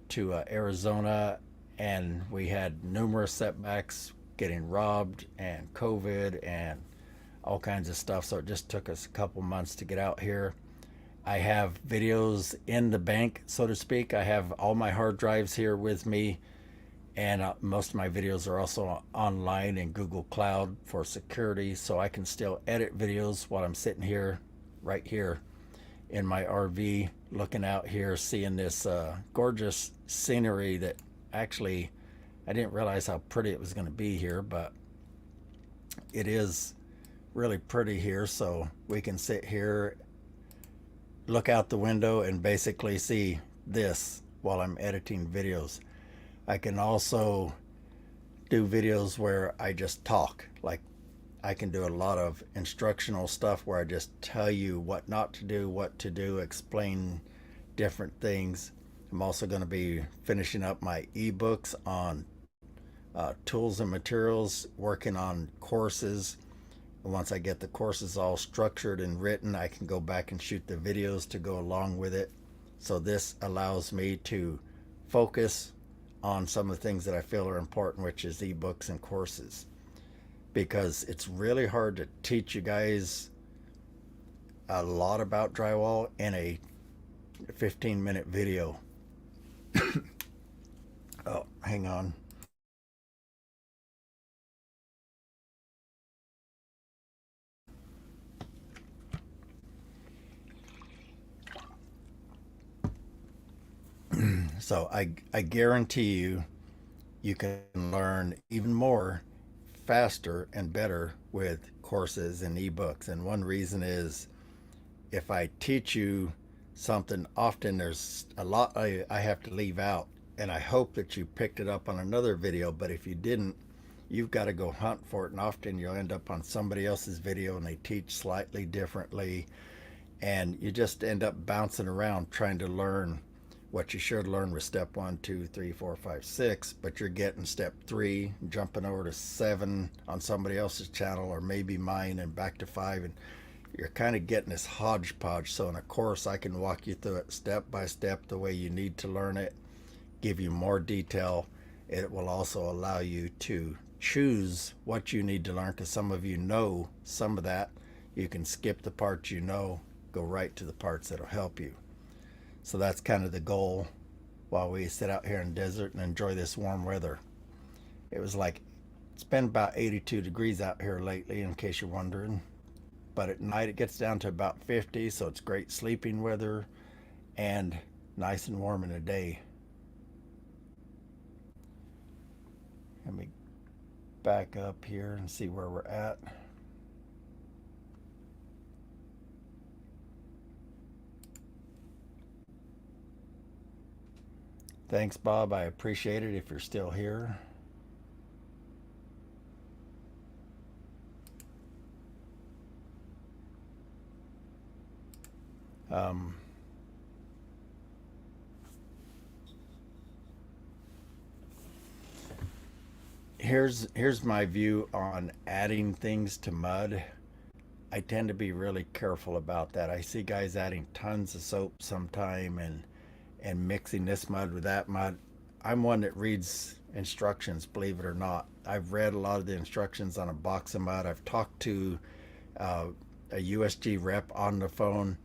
to Arizona. And we had numerous setbacks, getting robbed and COVID and all kinds of stuff. So it just took us a couple months to get out here. I have videos in the bank, so to speak. I have all my hard drives here with me, and most of my videos are also online in Google Cloud for security, so I can still edit videos while I'm sitting here, right here in my RV, looking out here, seeing this gorgeous scenery that actually I didn't realize how pretty it was going to be here, but it is really pretty here. So we can sit here, look out the window, and basically see this while I'm editing videos. I can also do videos where I just talk. Like, I can do a lot of instructional stuff where I just tell you what not to do, what to do, explain different things. I'm also going to be finishing up my ebooks on tools and materials, working on courses. Once I get the courses all structured and written, I can go back and shoot the videos to go along with it. So this allows me to focus on some of the things that I feel are important, which is ebooks and courses, because it's really hard to teach you guys a lot about drywall in a 15-minute video. Oh, hang on. So I guarantee you can learn even more faster and better with courses and ebooks. And one reason is, if I teach you something, often there's a lot I have to leave out, and I hope that you picked it up on another video, but if you didn't, you've got to go hunt for it, and often you'll end up on somebody else's video and they teach slightly differently, and you just end up bouncing around trying to learn what you should learn with step 1, 2, 3, 4, 5, 6, but you're getting step 3, jumping over to 7 on somebody else's channel, or maybe mine, and back to 5, and you're kind of getting this hodgepodge. So in a course, I can walk you through it step by step the way you need to learn it, give you more detail, it will also allow you to choose what you need to learn, because some of you know some of that. You can skip the parts you know, go right to the parts that'll help you. So that's kind of the goal while we sit out here in the desert and enjoy this warm weather. It was like, it's been about 82 degrees out here lately, in case you're wondering. But at night it gets down to about 50, so it's great sleeping weather and nice and warm in the day. Let me back up here and see where we're at. Thanks, Bob. I appreciate it if you're still here. Um, here's my view on adding things to mud. I tend to be really careful about that. I see guys adding tons of soap sometime and mixing this mud with that mud. I'm one that reads instructions, believe it or not. I've read a lot of the instructions on a box of mud. I've talked to a USG rep on the phone,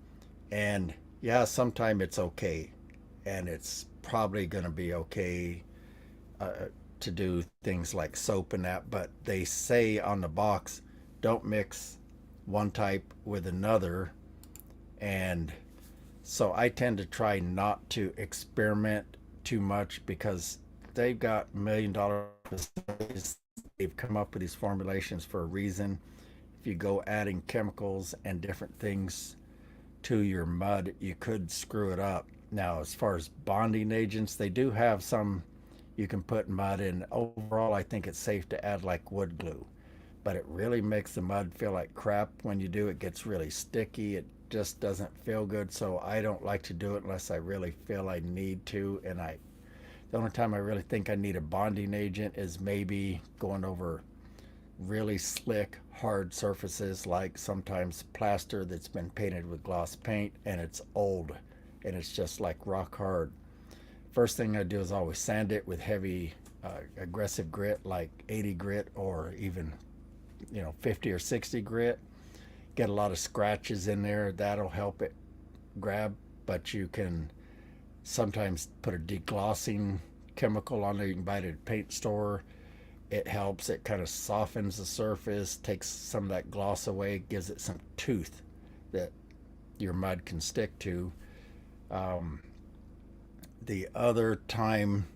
and yeah, sometimes it's okay, and it's probably going to be okay to do things like soap and that, but they say on the box, don't mix one type with another. And so I tend to try not to experiment too much, because they've got $1 million facilities. They've come up with these formulations for a reason. If you go adding chemicals and different things to your mud, you could screw it up. Now, as far as bonding agents, they do have some you can put mud in. Overall, I think it's safe to add like wood glue, but it really makes the mud feel like crap when you do. It gets really sticky. It just doesn't feel good. So I don't like to do it unless I really feel I need to. And the only time I really think I need a bonding agent is maybe going over really slick, hard surfaces, like sometimes plaster that's been painted with gloss paint and it's old and it's just like rock hard. First thing I do is always sand it with heavy, aggressive grit, like 80 grit or even 50 or 60 grit. Get a lot of scratches in there. That'll help it grab, but you can sometimes put a deglossing chemical on there. You can buy it at a paint store. It helps. It kind of softens the surface, takes some of that gloss away, gives it some tooth that your mud can stick to. The other time,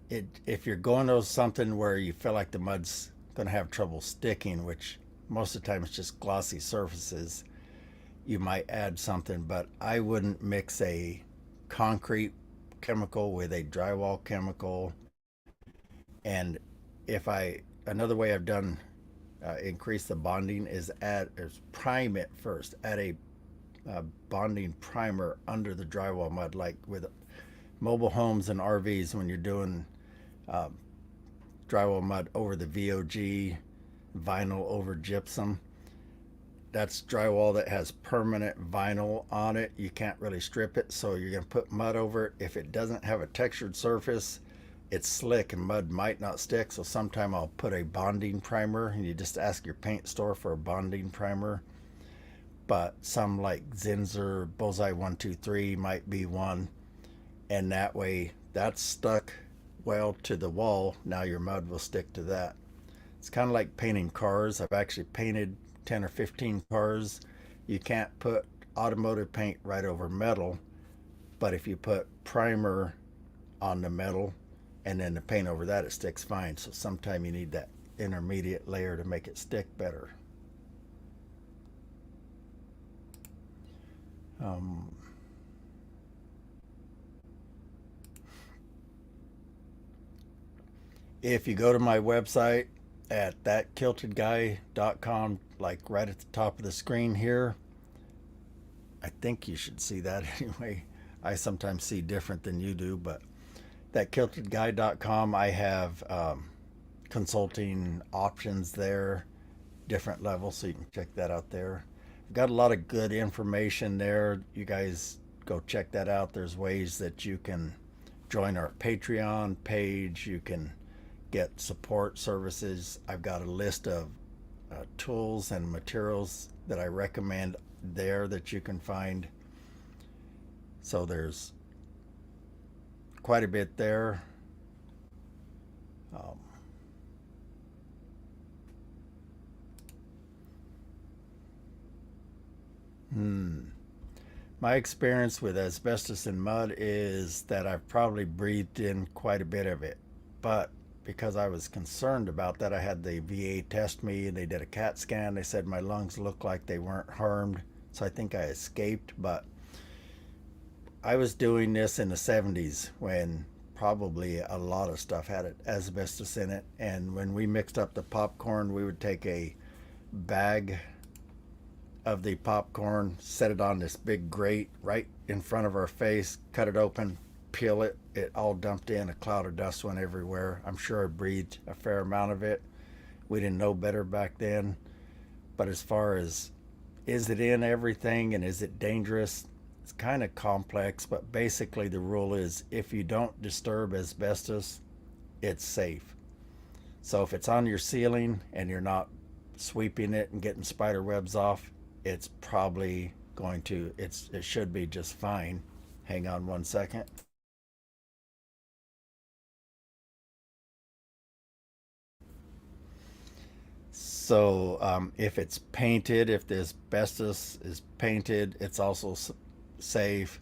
if you're going to something where you feel like the mud's going to have trouble sticking, which most of the time it's just glossy surfaces, you might add something, but I wouldn't mix a concrete chemical with a drywall chemical. And another way I've done increase the bonding is prime it first. Add a bonding primer under the drywall mud, like with mobile homes and RVs. When you're doing drywall mud over the VOG, vinyl over gypsum, that's drywall that has permanent vinyl on it. You can't really strip it, so you're going to put mud over it. If it doesn't have a textured surface, it's slick and mud might not stick. So sometime I'll put a bonding primer, and you just ask your paint store for a bonding primer. But some like Zinsser Bullseye 123 might be one, and that way that's stuck well to the wall. Now your mud will stick to that. It's kind of like painting cars. I've actually painted 10 or 15 cars. You can't put automotive paint right over metal, but if you put primer on the metal and then the paint over that, it sticks fine. So sometimes you need that intermediate layer to make it stick better. If you go to my website at thatkiltedguy.com, like right at the top of the screen here, I think you should see that anyway. I sometimes see different than you do, but thatkiltedguy.com, I have consulting options there, different levels, so you can check that out there. I've got a lot of good information there. You guys go check that out. There's ways that you can join our Patreon page. You can get support services. I've got a list of tools and materials that I recommend there that you can find. So there's quite a bit there. My experience with asbestos and mud is that I've probably breathed in quite a bit of it. But because I was concerned about that, I had the VA test me and they did a CAT scan. They said my lungs looked like they weren't harmed. So I think I escaped. But I was doing this in the 70s when probably a lot of stuff had asbestos in it. And when we mixed up the popcorn, we would take a bag of the popcorn, set it on this big grate right in front of our face, cut it open, peel it. It all dumped in. A cloud of dust went everywhere. I'm sure I breathed a fair amount of it. We didn't know better back then. But as far as is it in everything and is it dangerous, it's kind of complex. But basically the rule is if you don't disturb asbestos, it's safe. So if it's on your ceiling and you're not sweeping it and getting spider webs off, it's probably going to, it should be just fine. Hang on one second. So if it's painted, if the asbestos is painted, it's also safe.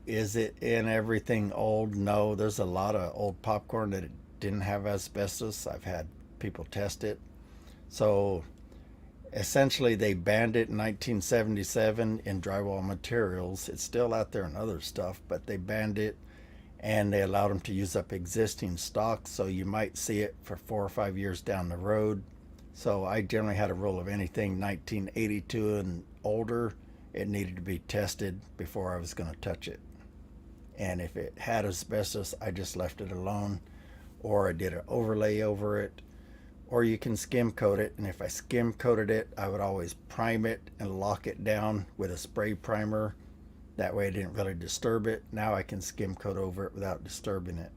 Is it in everything old? No, there's a lot of old popcorn that didn't have asbestos. I've had people test it. So essentially they banned it in 1977 in drywall materials. It's still out there in other stuff, but they banned it and they allowed them to use up existing stock, so you might see it for 4 or 5 years down the road. So I generally had a rule of anything 1982 and older, it needed to be tested before I was going to touch it. And if it had asbestos, I just left it alone, or I did an overlay over it. Or you can skim coat it, and if I skim coated it, I would always prime it and lock it down with a spray primer. That way I didn't really disturb it. Now I can skim coat over it without disturbing it.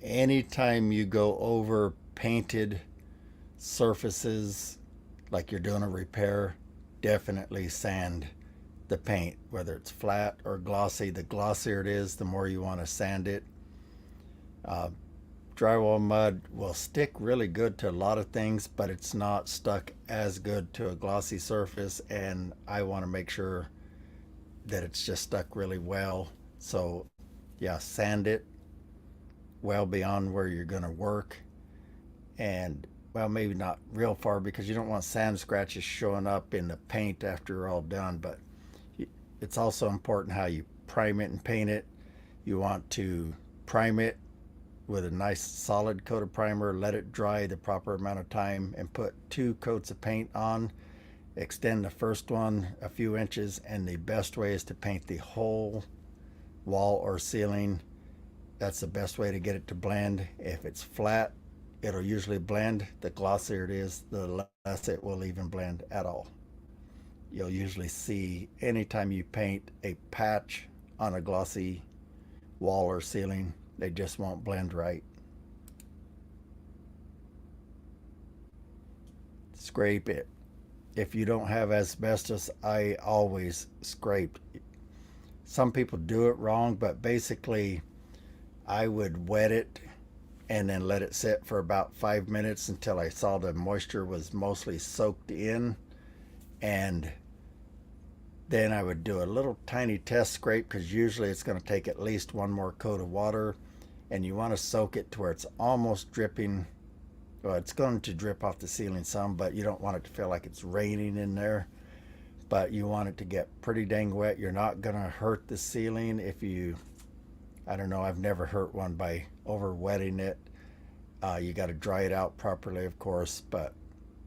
Anytime you go over painted surfaces, like you're doing a repair, definitely sand the paint, whether it's flat or glossy. The glossier it is, the more you want to sand it. Drywall mud will stick really good to a lot of things, but it's not stuck as good to a glossy surface, and I want to make sure that it's just stuck really well. So yeah, sand it well beyond where you're going to work, and well, maybe not real far, because you don't want sand scratches showing up in the paint after you're all done. But it's also important how you prime it and paint it. You want to prime it with a nice solid coat of primer, let it dry the proper amount of time, and put 2 coats of paint on. Extend the first one a few inches, and the best way is to paint the whole wall or ceiling. That's the best way to get it to blend. If it's flat, it'll usually blend. The glossier it is, the less it will even blend at all. You'll usually see anytime you paint a patch on a glossy wall or ceiling, they just won't blend right. Scrape it. If you don't have asbestos, I always scrape. Some people do it wrong, but basically I would wet it and then let it sit for about 5 minutes until I saw the moisture was mostly soaked in, and then I would do a little tiny test scrape, because usually it's going to take at least 1 more coat of water, and you want to soak it to where it's almost dripping. Well, it's going to drip off the ceiling some, but you don't want it to feel like it's raining in there. But you want it to get pretty dang wet. You're not going to hurt the ceiling if you, I don't know, I've never hurt one by over wetting it. You got to dry it out properly, of course, but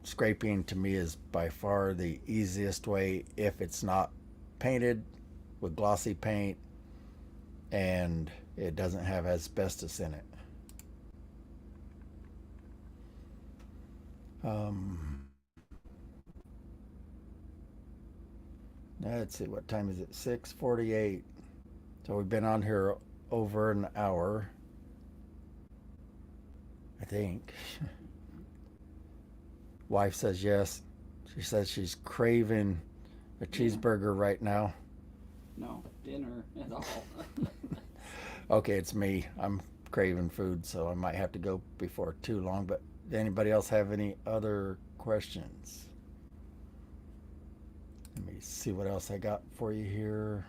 scraping to me is by far the easiest way if it's not painted with glossy paint and it doesn't have asbestos in it. Let's see, what time is it? 6:48. So we've been on here over an hour, I think. Wife says yes. She says she's craving a cheeseburger right now. No, dinner at all. Okay, it's me. I'm craving food, so I might have to go before too long. But anybody else have any other questions? Let me see what else I got for you here.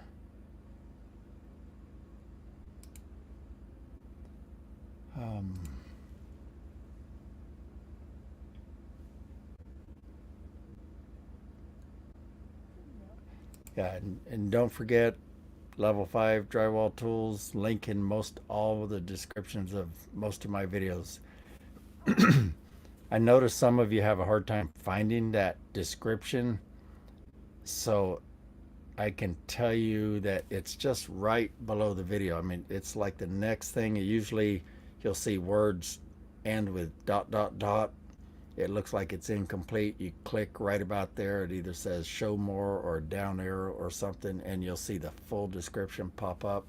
Um, yeah, and don't forget level 5 drywall tools, link in most all of the descriptions of most of my videos. I notice some of you have a hard time finding that description, so I can tell you that it's just right below the video. I mean, it's like the next thing. Usually you'll see words end with dot dot dot. It looks like it's incomplete. You click right about there. It either says show more or down arrow or something, and you'll see the full description pop up.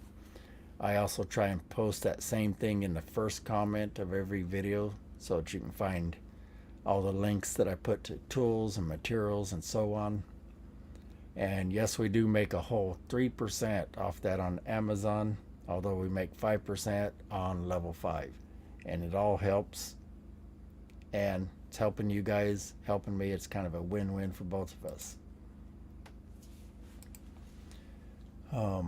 I also try and post that same thing in the first comment of every video so that you can find all the links that I put to tools and materials and so on. And yes, we do make a whole 3% off that on Amazon, although we make 5% on level 5. And it all helps. And it's helping you guys, helping me. It's kind of a win-win for both of us. Oh,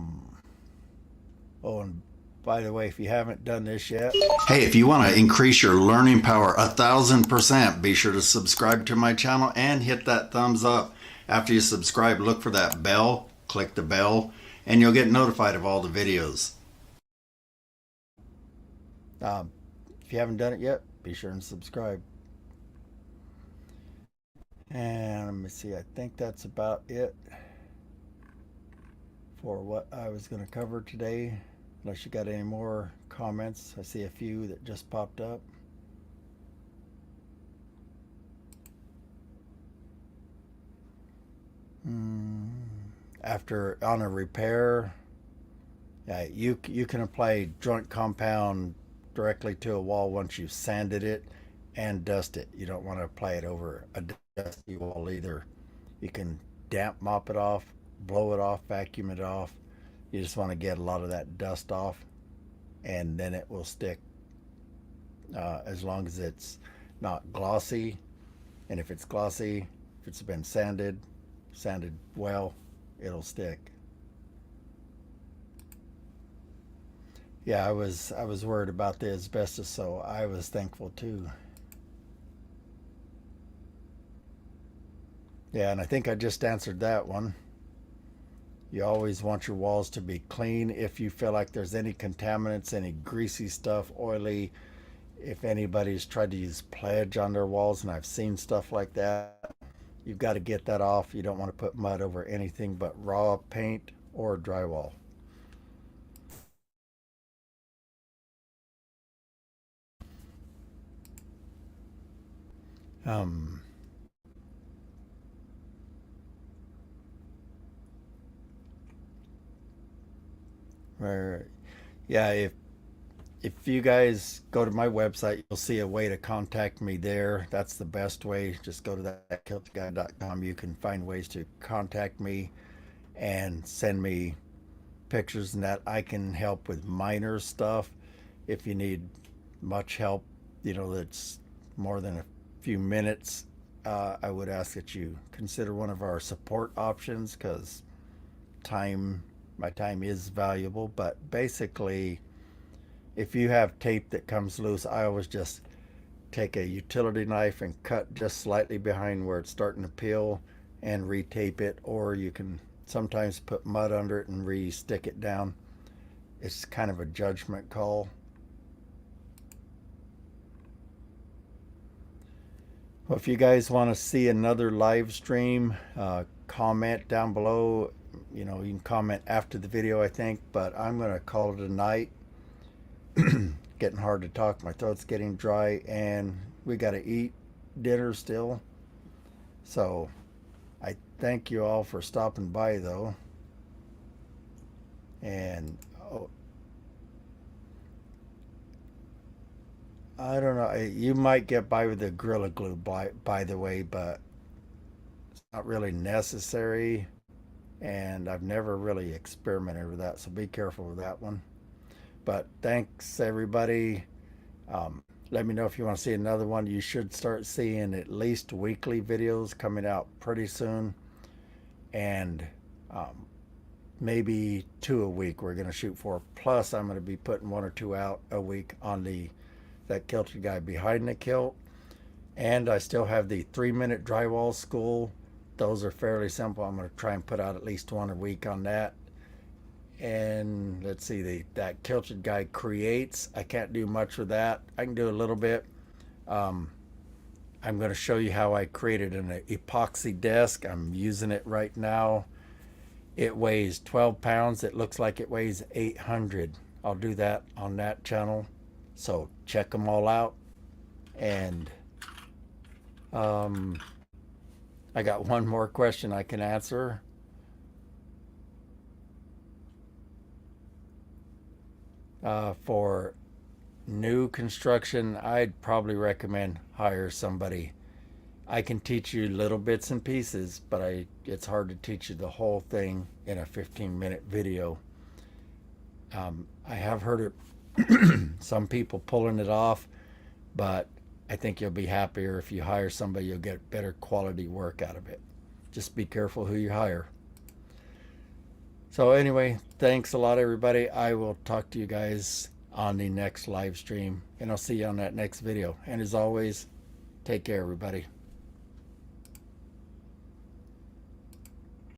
and by the way, if you haven't done this yet, hey, if you want to increase your learning power 1,000%, be sure to subscribe to my channel and hit that thumbs up. After you subscribe, look for that bell, click the bell, and you'll get notified of all the videos. If you haven't done it yet, be sure and subscribe. And let me see, I think that's about it for what I was going to cover today. Unless you got any more comments. I see a few that just popped up. After on a repair, you can apply joint compound directly to a wall once you've sanded it and dust it. You don't want to apply it over a dusty wall either. You can damp mop it off, blow it off, vacuum it off. You just want to get a lot of that dust off, and then it will stick as long as it's not glossy. And if it's glossy, if it's been sanded well, it'll stick. Yeah, I was worried about the asbestos, so I was thankful too. Yeah, and I think I just answered that one. You always want your walls to be clean. If you feel like there's any contaminants, any greasy stuff, oily, if anybody's tried to use pledge on their walls, and I've seen stuff like that, you've got to get that off. You don't want to put mud over anything but raw paint or drywall. Right. Yeah, if you guys go to my website, you'll see a way to contact me there. That's the best way. Just go to thatkiltguy.com. You can find ways to contact me and send me pictures, and that I can help with minor stuff. If you need much help, that's more than a few minutes, I would ask that you consider one of our support options, because my time is valuable. But basically, if you have tape that comes loose, I always just take a utility knife and cut just slightly behind where it's starting to peel and retape it, or you can sometimes put mud under it and re-stick it down. It's kind of a judgment call. Well, if you guys want to see another live stream, comment down below. You can comment after the video, I think, but I'm going to call it a night. Getting hard to talk. My throat's getting dry, and we got to eat dinner still. So I thank you all for stopping by though. And oh, I don't know. You might get by with the Gorilla Glue, by the way, but it's not really necessary. And I've never really experimented with that, so be careful with that one. But thanks, everybody. Let me know if you want to see another one. You should start seeing at least weekly videos coming out pretty soon. And maybe 2 a week we're going to shoot for. Plus, I'm going to be putting 1 or 2 out a week on that kilted guy behind the kilt. And I still have the 3-minute drywall school. Those are fairly simple. I'm going to try and put out at least 1 a week on that. And let's see, that kilted guy creates. I can't do much with that. I can do a little bit. I'm going to show you how I created an epoxy desk. I'm using it right now. It weighs 12 pounds. It looks like it weighs 800. I'll do that on that channel. So check them all out. And I got one more question I can answer. For new construction, I'd probably recommend hire somebody. I can teach you little bits and pieces, but it's hard to teach you the whole thing in a 15-minute video. I have heard it, some people pulling it off, but I think you'll be happier if you hire somebody. You'll get better quality work out of it. Just be careful who you hire. So anyway, thanks a lot, everybody. I will talk to you guys on the next live stream, and I'll see you on that next video. And as always, take care, everybody.